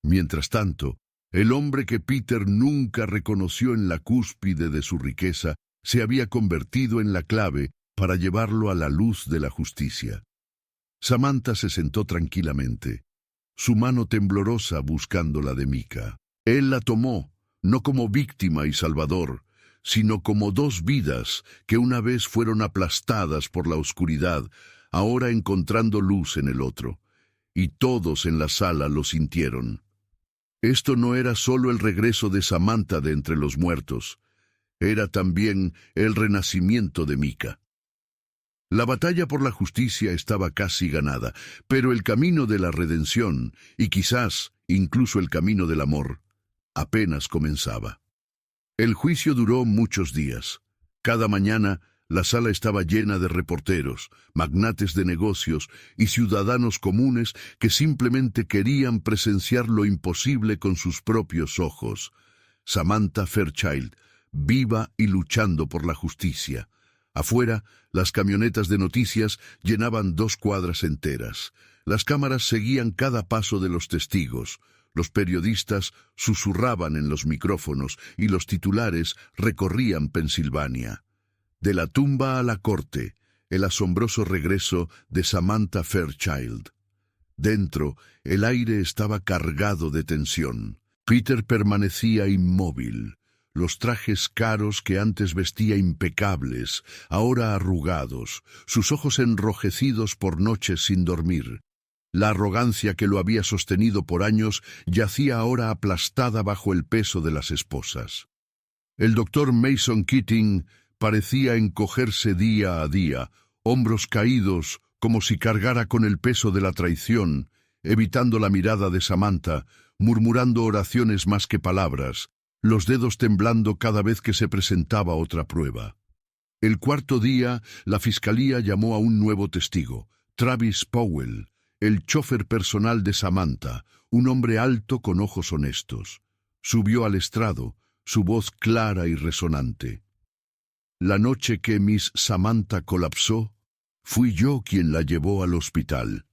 Mientras tanto, el hombre que Peter nunca reconoció en la cúspide de su riqueza se había convertido en la clave para llevarlo a la luz de la justicia. Samantha se sentó tranquilamente, su mano temblorosa buscando la de Micah. Él la tomó, no como víctima y salvador, sino como dos vidas que una vez fueron aplastadas por la oscuridad, ahora encontrando luz en el otro. Y todos en la sala lo sintieron. Esto no era solo el regreso de Samantha de entre los muertos, era también el renacimiento de Micah. La batalla por la justicia estaba casi ganada, pero el camino de la redención, y quizás incluso el camino del amor, apenas comenzaba. El juicio duró muchos días. Cada mañana la sala estaba llena de reporteros, magnates de negocios y ciudadanos comunes que simplemente querían presenciar lo imposible con sus propios ojos. Samantha Fairchild, viva y luchando por la justicia. Afuera, las camionetas de noticias llenaban 2 cuadras enteras. Las cámaras seguían cada paso de los testigos. Los periodistas susurraban en los micrófonos y los titulares recorrían Pensilvania. De la tumba a la corte, el asombroso regreso de Samantha Fairchild. Dentro, el aire estaba cargado de tensión. Peter permanecía inmóvil. Los trajes caros que antes vestía impecables, ahora arrugados, sus ojos enrojecidos por noches sin dormir. La arrogancia que lo había sostenido por años yacía ahora aplastada bajo el peso de las esposas. El doctor Mason Keating parecía encogerse día a día, hombros caídos como si cargara con el peso de la traición, evitando la mirada de Samantha, murmurando oraciones más que palabras, los dedos temblando cada vez que se presentaba otra prueba. El 4.º día, la fiscalía llamó a un nuevo testigo, Travis Powell, el chofer personal de Samantha, un hombre alto con ojos honestos. Subió al estrado, su voz clara y resonante. La noche que Miss Samantha colapsó, fui yo quien la llevó al hospital.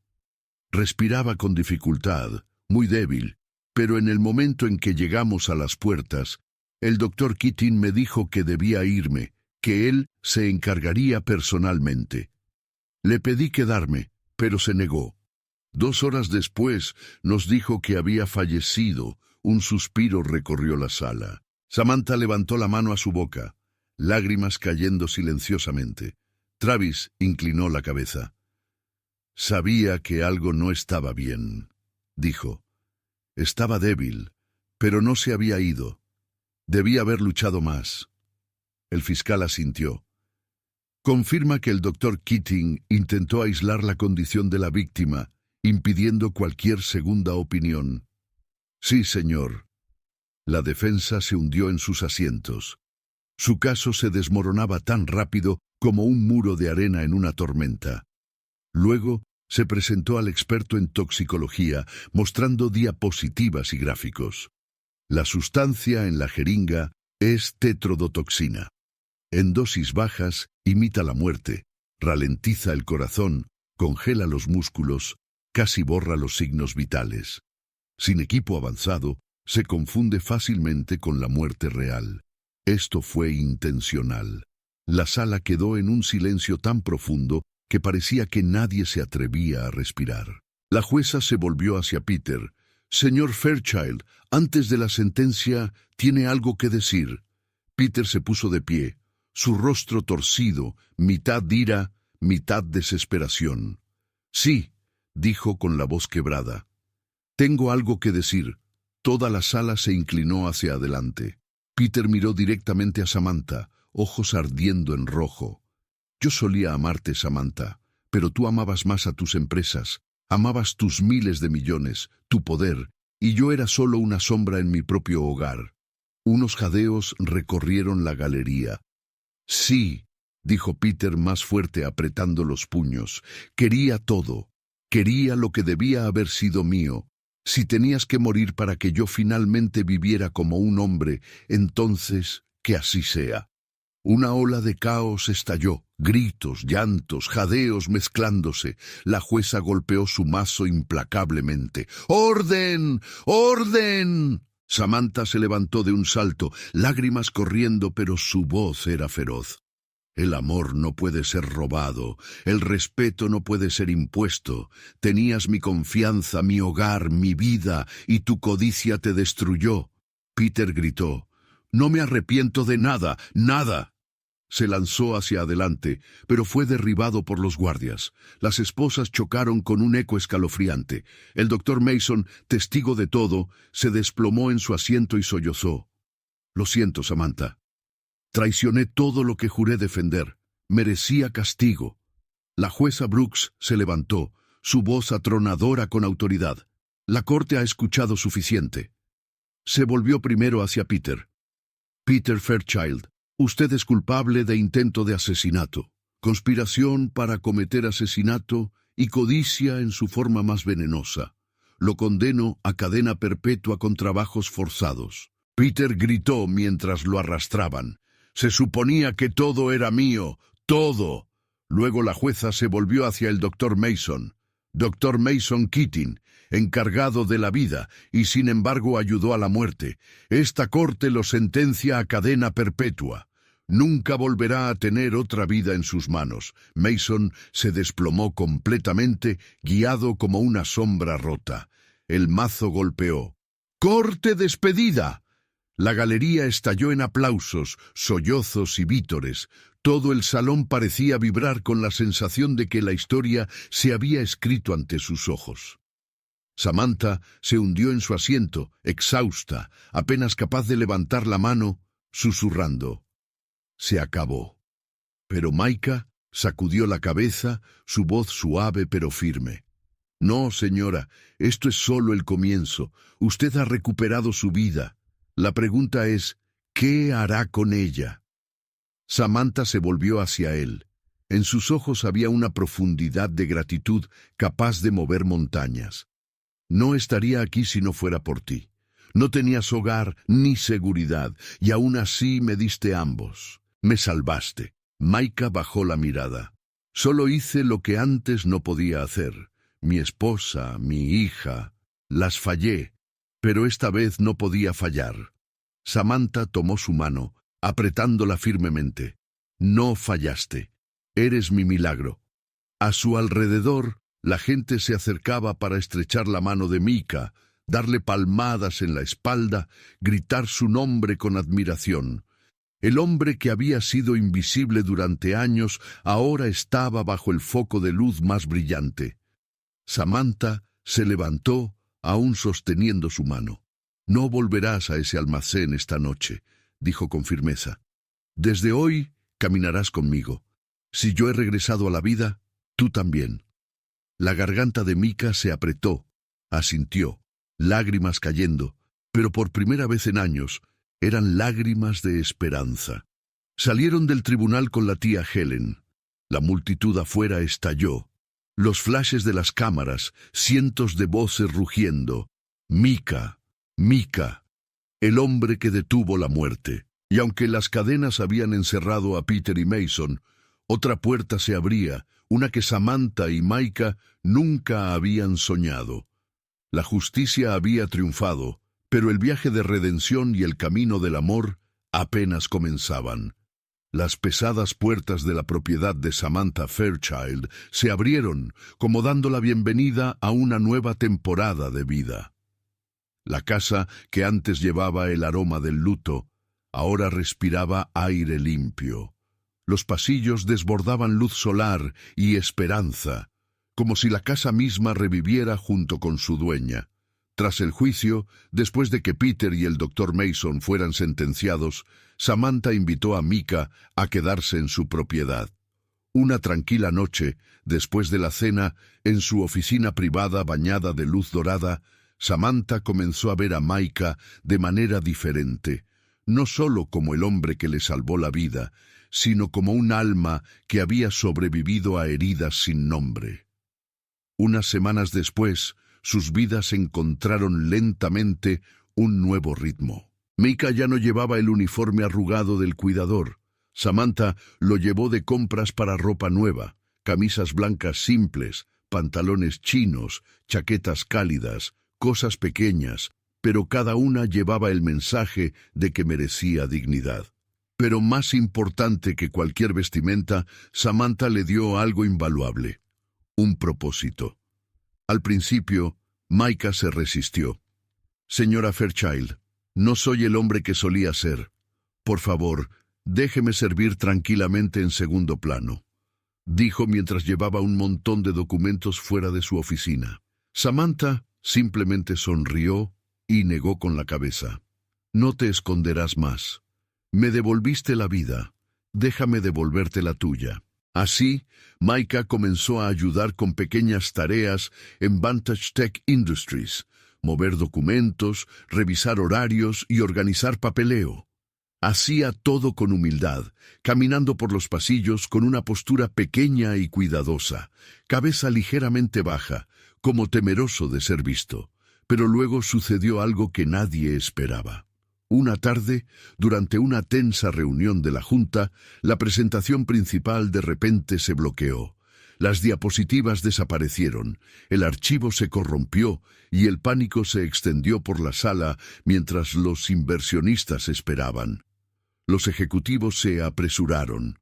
Respiraba con dificultad, muy débil, pero en el momento en que llegamos a las puertas, el doctor Keating me dijo que debía irme, que él se encargaría personalmente. Le pedí quedarme, pero se negó. 2 horas después nos dijo que había fallecido. Un suspiro recorrió la sala. Samantha levantó la mano a su boca, lágrimas cayendo silenciosamente. Travis inclinó la cabeza. Sabía que algo no estaba bien, dijo. Estaba débil, pero no se había ido. Debía haber luchado más. El fiscal asintió. Confirma que el doctor Keating intentó aislar la condición de la víctima, impidiendo cualquier segunda opinión. Sí, señor. La defensa se hundió en sus asientos. Su caso se desmoronaba tan rápido como un muro de arena en una tormenta. Luego se presentó al experto en toxicología, mostrando diapositivas y gráficos. La sustancia en la jeringa es tetrodotoxina. En dosis bajas, imita la muerte, ralentiza el corazón, congela los músculos, casi borra los signos vitales. Sin equipo avanzado, se confunde fácilmente con la muerte real. Esto fue intencional. La sala quedó en un silencio tan profundo que parecía que nadie se atrevía a respirar. La jueza se volvió hacia Peter. «Señor Fairchild, antes de la sentencia, ¿tiene algo que decir?» Peter se puso de pie, su rostro torcido, mitad ira, mitad desesperación. «Sí», dijo con la voz quebrada. «Tengo algo que decir». Toda la sala se inclinó hacia adelante. Peter miró directamente a Samantha, ojos ardiendo en rojo. «Yo solía amarte, Samantha, pero tú amabas más a tus empresas, amabas tus miles de millones, tu poder, y yo era solo una sombra en mi propio hogar». Unos jadeos recorrieron la galería. «Sí», dijo Peter más fuerte apretando los puños, «quería todo. Quería lo que debía haber sido mío. Si tenías que morir para que yo finalmente viviera como un hombre, entonces que así sea». Una ola de caos estalló, gritos, llantos, jadeos mezclándose. La jueza golpeó su mazo implacablemente. «¡Orden! ¡Orden!». Samantha se levantó de un salto, lágrimas corriendo, pero su voz era feroz. «El amor no puede ser robado, el respeto no puede ser impuesto. Tenías mi confianza, mi hogar, mi vida, y tu codicia te destruyó». Peter gritó. «No me arrepiento de nada, nada». Se lanzó hacia adelante, pero fue derribado por los guardias. Las esposas chocaron con un eco escalofriante. El doctor Mason, testigo de todo, se desplomó en su asiento y sollozó. «Lo siento, Samantha. Traicioné todo lo que juré defender. Merecía castigo». La jueza Brooks se levantó, su voz atronadora con autoridad. «La corte ha escuchado suficiente». Se volvió primero hacia Peter. «Peter Fairchild, usted es culpable de intento de asesinato, conspiración para cometer asesinato y codicia en su forma más venenosa. Lo condeno a cadena perpetua con trabajos forzados». Peter gritó mientras lo arrastraban. «Se suponía que todo era mío, todo». Luego la jueza se volvió hacia el doctor Mason. Doctor Mason Keating, encargado de la vida, y sin embargo ayudó a la muerte. Esta corte lo sentencia a cadena perpetua. Nunca volverá a tener otra vida en sus manos. Mason se desplomó completamente, guiado como una sombra rota. El mazo golpeó. «¡Corte despedida!». La galería estalló en aplausos, sollozos y vítores. Todo el salón parecía vibrar con la sensación de que la historia se había escrito ante sus ojos. Samantha se hundió en su asiento, exhausta, apenas capaz de levantar la mano, susurrando. Se acabó. Pero Micah sacudió la cabeza, su voz suave pero firme. «No, señora, esto es solo el comienzo. Usted ha recuperado su vida. La pregunta es, ¿qué hará con ella?». Samantha se volvió hacia él. En sus ojos había una profundidad de gratitud capaz de mover montañas. No estaría aquí si no fuera por ti. No tenías hogar ni seguridad, y aún así me diste ambos. Me salvaste. Maika bajó la mirada. Solo hice lo que antes no podía hacer. Mi esposa, mi hija, las fallé, pero esta vez no podía fallar. Samantha tomó su mano, apretándola firmemente. No fallaste. Eres mi milagro. A su alrededor, la gente se acercaba para estrechar la mano de Mika, darle palmadas en la espalda, gritar su nombre con admiración. El hombre que había sido invisible durante años ahora estaba bajo el foco de luz más brillante. Samantha se levantó, aún sosteniendo su mano. «No volverás a ese almacén esta noche», dijo con firmeza. «Desde hoy caminarás conmigo. Si yo he regresado a la vida, tú también». La garganta de Mika se apretó, asintió, lágrimas cayendo, pero por primera vez en años eran lágrimas de esperanza. Salieron del tribunal con la tía Helen. La multitud afuera estalló. Los flashes de las cámaras, cientos de voces rugiendo. «Mika, Mika, el hombre que detuvo la muerte». Y aunque las cadenas habían encerrado a Peter y Mason, otra puerta se abría, una que Samantha y Maika nunca habían soñado. La justicia había triunfado, pero el viaje de redención y el camino del amor apenas comenzaban. Las pesadas puertas de la propiedad de Samantha Fairchild se abrieron, como dando la bienvenida a una nueva temporada de vida. La casa, que antes llevaba el aroma del luto, ahora respiraba aire limpio. Los pasillos desbordaban luz solar y esperanza, como si la casa misma reviviera junto con su dueña. Tras el juicio, después de que Peter y el Dr. Mason fueran sentenciados, Samantha invitó a Mika a quedarse en su propiedad. Una tranquila noche, después de la cena, en su oficina privada bañada de luz dorada, Samantha comenzó a ver a Maika de manera diferente, no solo como el hombre que le salvó la vida, sino como un alma que había sobrevivido a heridas sin nombre. Unas semanas después, sus vidas encontraron lentamente un nuevo ritmo. Mika ya no llevaba el uniforme arrugado del cuidador. Samantha lo llevó de compras para ropa nueva, camisas blancas simples, pantalones chinos, chaquetas cálidas, cosas pequeñas, pero cada una llevaba el mensaje de que merecía dignidad. Pero más importante que cualquier vestimenta, Samantha le dio algo invaluable: un propósito. Al principio, Maika se resistió. «Señora Fairchild, no soy el hombre que solía ser. Por favor, déjeme servir tranquilamente en segundo plano», dijo mientras llevaba un montón de documentos fuera de su oficina. Samantha simplemente sonrió y negó con la cabeza. «No te esconderás más. Me devolviste la vida. Déjame devolverte la tuya». Así, Maika comenzó a ayudar con pequeñas tareas en Vantage Tech Industries, mover documentos, revisar horarios y organizar papeleo. Hacía todo con humildad, caminando por los pasillos con una postura pequeña y cuidadosa, cabeza ligeramente baja, como temeroso de ser visto. Pero luego sucedió algo que nadie esperaba. Una tarde, durante una tensa reunión de la Junta, la presentación principal de repente se bloqueó. Las diapositivas desaparecieron, el archivo se corrompió y el pánico se extendió por la sala mientras los inversionistas esperaban. Los ejecutivos se apresuraron.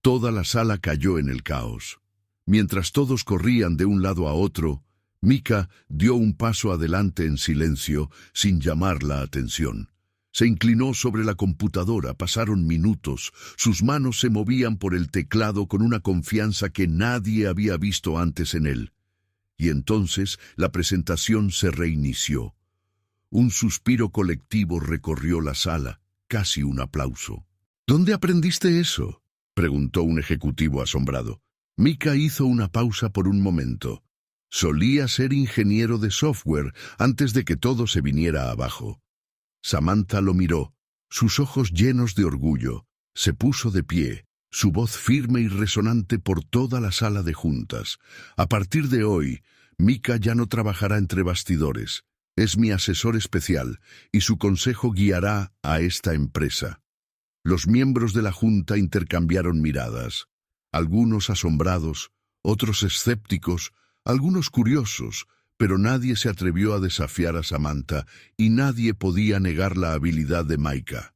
Toda la sala cayó en el caos. Mientras todos corrían de un lado a otro, Mika dio un paso adelante en silencio, sin llamar la atención. Se inclinó sobre la computadora, pasaron minutos, sus manos se movían por el teclado con una confianza que nadie había visto antes en él. Y entonces la presentación se reinició. Un suspiro colectivo recorrió la sala, casi un aplauso. «¿Dónde aprendiste eso?», preguntó un ejecutivo asombrado. Mika hizo una pausa por un momento. Solía ser ingeniero de software antes de que todo se viniera abajo. Samantha lo miró, sus ojos llenos de orgullo. Se puso de pie, su voz firme y resonante por toda la sala de juntas. A partir de hoy, Mika ya no trabajará entre bastidores. Es mi asesor especial y su consejo guiará a esta empresa. Los miembros de la junta intercambiaron miradas, algunos asombrados, otros escépticos, algunos curiosos, pero nadie se atrevió a desafiar a Samantha y nadie podía negar la habilidad de Micah.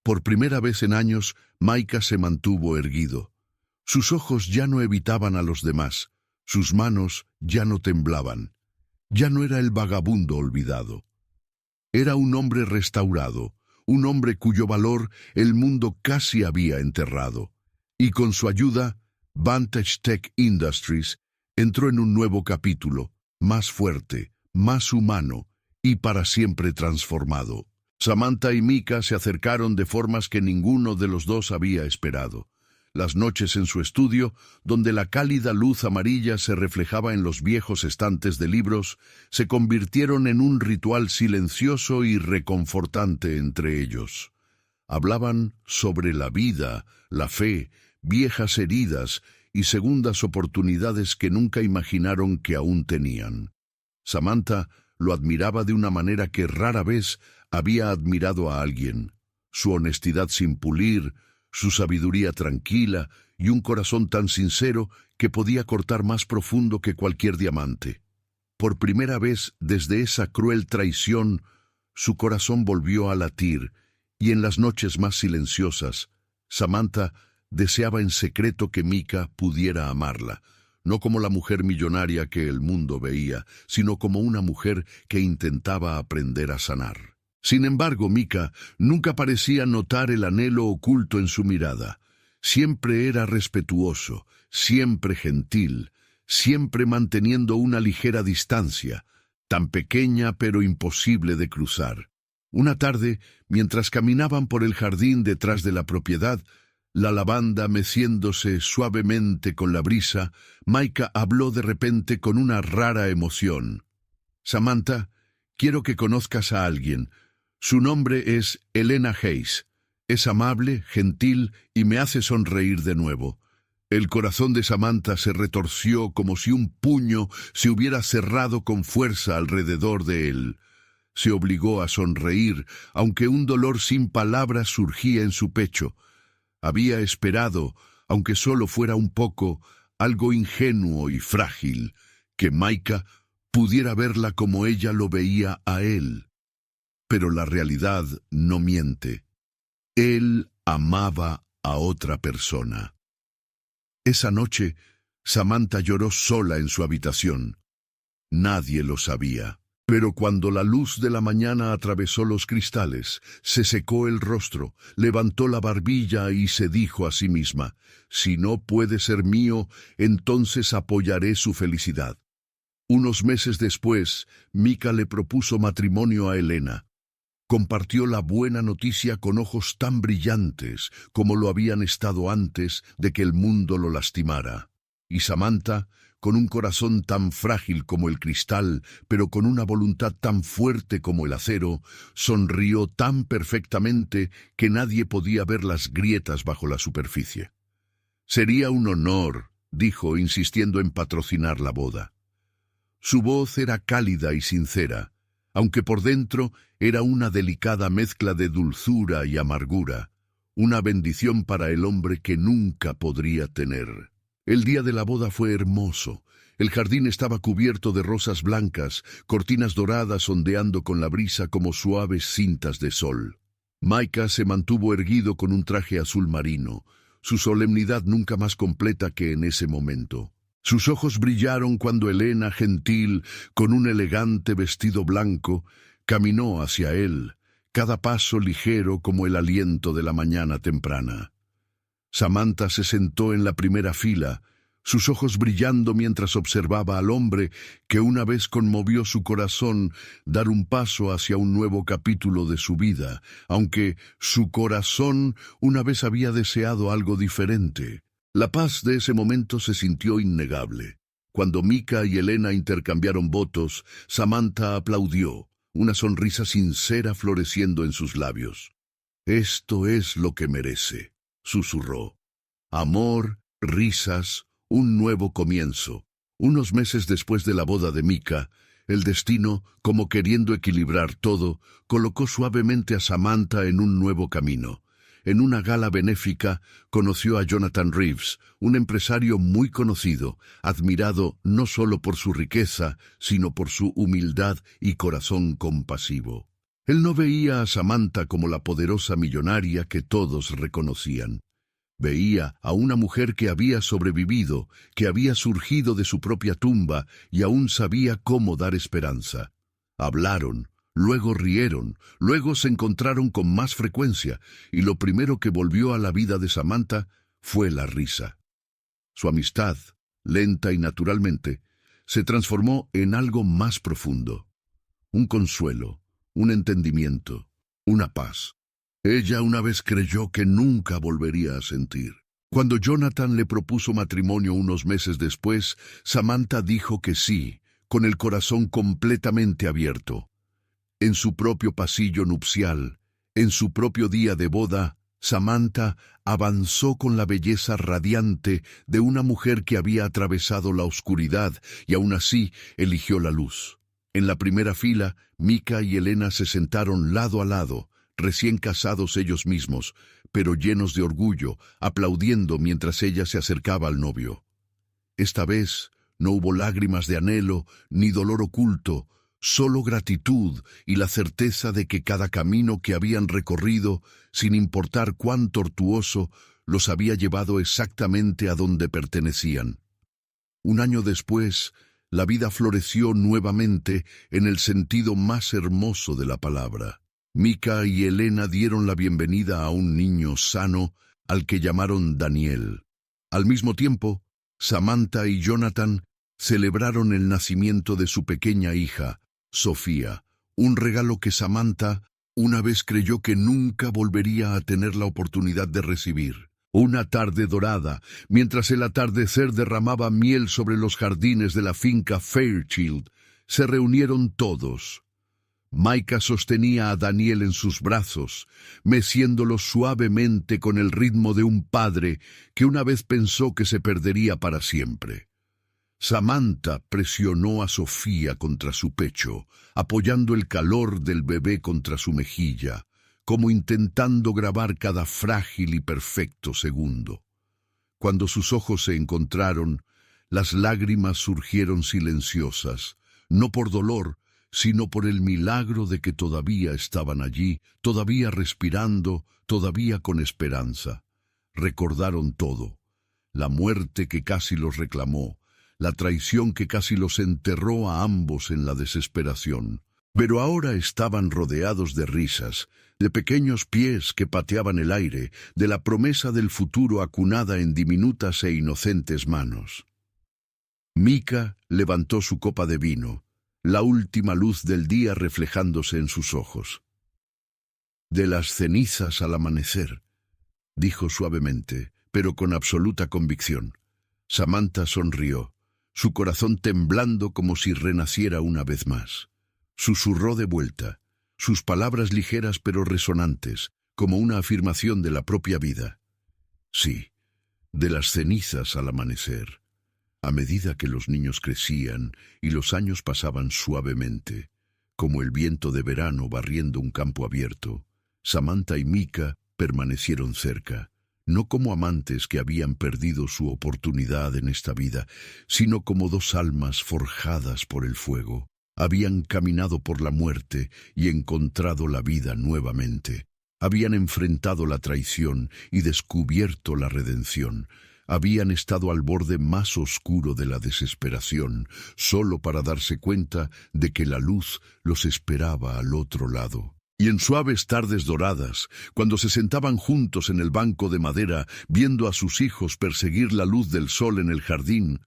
Por primera vez en años, Micah se mantuvo erguido. Sus ojos ya no evitaban a los demás, sus manos ya no temblaban. Ya no era el vagabundo olvidado. Era un hombre restaurado, un hombre cuyo valor el mundo casi había enterrado. Y con su ayuda, Vantage Tech Industries entró en un nuevo capítulo, más fuerte, más humano y para siempre transformado. Samantha y Mika se acercaron de formas que ninguno de los dos había esperado. Las noches en su estudio, donde la cálida luz amarilla se reflejaba en los viejos estantes de libros, se convirtieron en un ritual silencioso y reconfortante entre ellos. Hablaban sobre la vida, la fe, viejas heridas y segundas oportunidades que nunca imaginaron que aún tenían. Samantha lo admiraba de una manera que rara vez había admirado a alguien. Su honestidad sin pulir, su sabiduría tranquila y un corazón tan sincero que podía cortar más profundo que cualquier diamante. Por primera vez desde esa cruel traición, su corazón volvió a latir, y en las noches más silenciosas, Samantha deseaba en secreto que Mika pudiera amarla, no como la mujer millonaria que el mundo veía, sino como una mujer que intentaba aprender a sanar. Sin embargo, Mika nunca parecía notar el anhelo oculto en su mirada. Siempre era respetuoso, siempre gentil, siempre manteniendo una ligera distancia, tan pequeña pero imposible de cruzar. Una tarde, mientras caminaban por el jardín detrás de la propiedad, la lavanda meciéndose suavemente con la brisa, Micah habló de repente con una rara emoción. «Samantha, quiero que conozcas a alguien. Su nombre es Elena Hayes. Es amable, gentil y me hace sonreír de nuevo». El corazón de Samantha se retorció como si un puño se hubiera cerrado con fuerza alrededor de él. Se obligó a sonreír, aunque un dolor sin palabras surgía en su pecho. Había esperado, aunque solo fuera un poco, algo ingenuo y frágil, que Micah pudiera verla como ella lo veía a él. Pero la realidad no miente. Él amaba a otra persona. Esa noche, Samantha lloró sola en su habitación. Nadie lo sabía. Pero cuando la luz de la mañana atravesó los cristales, se secó el rostro, levantó la barbilla y se dijo a sí misma: «Si no puede ser mío, entonces apoyaré su felicidad». Unos meses después, Mika le propuso matrimonio a Elena. Compartió la buena noticia con ojos tan brillantes como lo habían estado antes de que el mundo lo lastimara. Y Samantha, con un corazón tan frágil como el cristal, pero con una voluntad tan fuerte como el acero, sonrió tan perfectamente que nadie podía ver las grietas bajo la superficie. «Sería un honor», dijo, insistiendo en patrocinar la boda. Su voz era cálida y sincera, aunque por dentro era una delicada mezcla de dulzura y amargura, una bendición para el hombre que nunca podría tener. El día de la boda fue hermoso. El jardín estaba cubierto de rosas blancas, cortinas doradas ondeando con la brisa como suaves cintas de sol. Micah se mantuvo erguido con un traje azul marino, su solemnidad nunca más completa que en ese momento. Sus ojos brillaron cuando Elena, gentil, con un elegante vestido blanco, caminó hacia él, cada paso ligero como el aliento de la mañana temprana. Samantha se sentó en la primera fila, sus ojos brillando mientras observaba al hombre que una vez conmovió su corazón dar un paso hacia un nuevo capítulo de su vida, aunque su corazón una vez había deseado algo diferente. La paz de ese momento se sintió innegable. Cuando Mika y Elena intercambiaron votos, Samantha aplaudió, una sonrisa sincera floreciendo en sus labios. «Esto es lo que merece», susurró. Amor, risas, un nuevo comienzo. Unos meses después de la boda de Micah, el destino, como queriendo equilibrar todo, colocó suavemente a Samantha en un nuevo camino. En una gala benéfica conoció a Jonathan Reeves, un empresario muy conocido, admirado no solo por su riqueza, sino por su humildad y corazón compasivo. Él no veía a Samantha como la poderosa millonaria que todos reconocían. Veía a una mujer que había sobrevivido, que había surgido de su propia tumba y aún sabía cómo dar esperanza. Hablaron, luego rieron, luego se encontraron con más frecuencia, y lo primero que volvió a la vida de Samantha fue la risa. Su amistad, lenta y naturalmente, se transformó en algo más profundo. Un consuelo, un entendimiento, una paz. Ella una vez creyó que nunca volvería a sentir. Cuando Jonathan le propuso matrimonio unos meses después, Samantha dijo que sí, con el corazón completamente abierto. En su propio pasillo nupcial, en su propio día de boda, Samantha avanzó con la belleza radiante de una mujer que había atravesado la oscuridad y aún así eligió la luz. En la primera fila, Micah y Elena se sentaron lado a lado, recién casados ellos mismos, pero llenos de orgullo, aplaudiendo mientras ella se acercaba al novio. Esta vez no hubo lágrimas de anhelo ni dolor oculto, solo gratitud y la certeza de que cada camino que habían recorrido, sin importar cuán tortuoso, los había llevado exactamente a donde pertenecían. Un año después, la vida floreció nuevamente en el sentido más hermoso de la palabra. Micah y Elena dieron la bienvenida a un niño sano al que llamaron Daniel. Al mismo tiempo, Samantha y Jonathan celebraron el nacimiento de su pequeña hija, Sofía, un regalo que Samantha una vez creyó que nunca volvería a tener la oportunidad de recibir. Una tarde dorada, mientras el atardecer derramaba miel sobre los jardines de la finca Fairchild, se reunieron todos. Micah sostenía a Daniel en sus brazos, meciéndolo suavemente con el ritmo de un padre que una vez pensó que se perdería para siempre. Samantha presionó a Sofía contra su pecho, apoyando el calor del bebé contra su mejilla, como intentando grabar cada frágil y perfecto segundo. Cuando sus ojos se encontraron, las lágrimas surgieron silenciosas, no por dolor, sino por el milagro de que todavía estaban allí, todavía respirando, todavía con esperanza. Recordaron todo, la muerte que casi los reclamó, la traición que casi los enterró a ambos en la desesperación. Pero ahora estaban rodeados de risas, de pequeños pies que pateaban el aire, de la promesa del futuro acunada en diminutas e inocentes manos. Micah levantó su copa de vino, la última luz del día reflejándose en sus ojos. «De las cenizas al amanecer», dijo suavemente, pero con absoluta convicción. Samantha sonrió, su corazón temblando como si renaciera una vez más. Susurró de vuelta, sus palabras ligeras pero resonantes, como una afirmación de la propia vida. «Sí, de las cenizas al amanecer». A medida que los niños crecían y los años pasaban suavemente, como el viento de verano barriendo un campo abierto, Samantha y Micah permanecieron cerca, no como amantes que habían perdido su oportunidad en esta vida, sino como dos almas forjadas por el fuego. Habían caminado por la muerte y encontrado la vida nuevamente. Habían enfrentado la traición y descubierto la redención. Habían estado al borde más oscuro de la desesperación, solo para darse cuenta de que la luz los esperaba al otro lado. Y en suaves tardes doradas, cuando se sentaban juntos en el banco de madera, viendo a sus hijos perseguir la luz del sol en el jardín,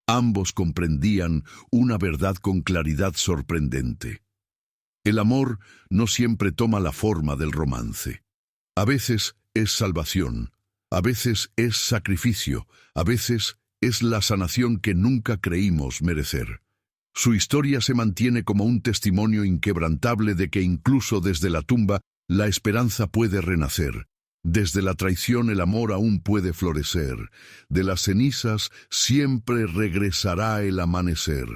ambos comprendían una verdad con claridad sorprendente. El amor no siempre toma la forma del romance. A veces es salvación. A veces es sacrificio, a veces es la sanación que nunca creímos merecer. Su historia se mantiene como un testimonio inquebrantable de que incluso desde la tumba la esperanza puede renacer, Desde la traición el amor aún puede florecer, de las cenizas siempre regresará el amanecer.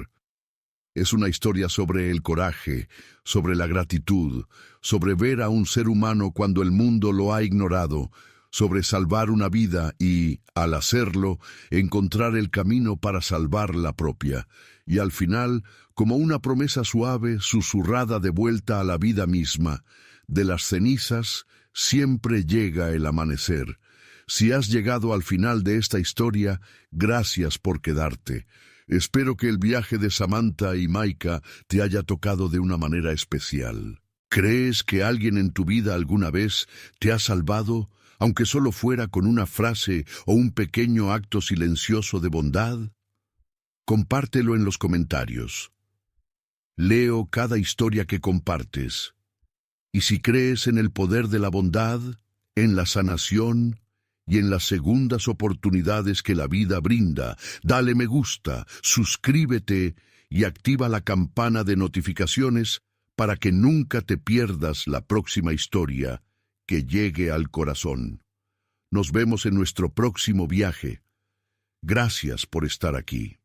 Es una historia sobre el coraje, sobre la gratitud, sobre ver a un ser humano cuando el mundo lo ha ignorado, sobre salvar una vida y, al hacerlo, encontrar el camino para salvar la propia. Y al final, como una promesa suave, susurrada de vuelta a la vida misma, de las cenizas siempre llega el amanecer. Si has llegado al final de esta historia, gracias por quedarte. Espero que el viaje de Samantha y Maika te haya tocado de una manera especial. ¿Crees que alguien en tu vida alguna vez te ha salvado, aunque solo fuera con una frase o un pequeño acto silencioso de bondad? Compártelo en los comentarios. Leo cada historia que compartes. Y si crees en el poder de la bondad, en la sanación y en las segundas oportunidades que la vida brinda, dale me gusta, suscríbete y activa la campana de notificaciones para que nunca te pierdas la próxima historia que llegue al corazón. Nos vemos en nuestro próximo viaje. Gracias por estar aquí.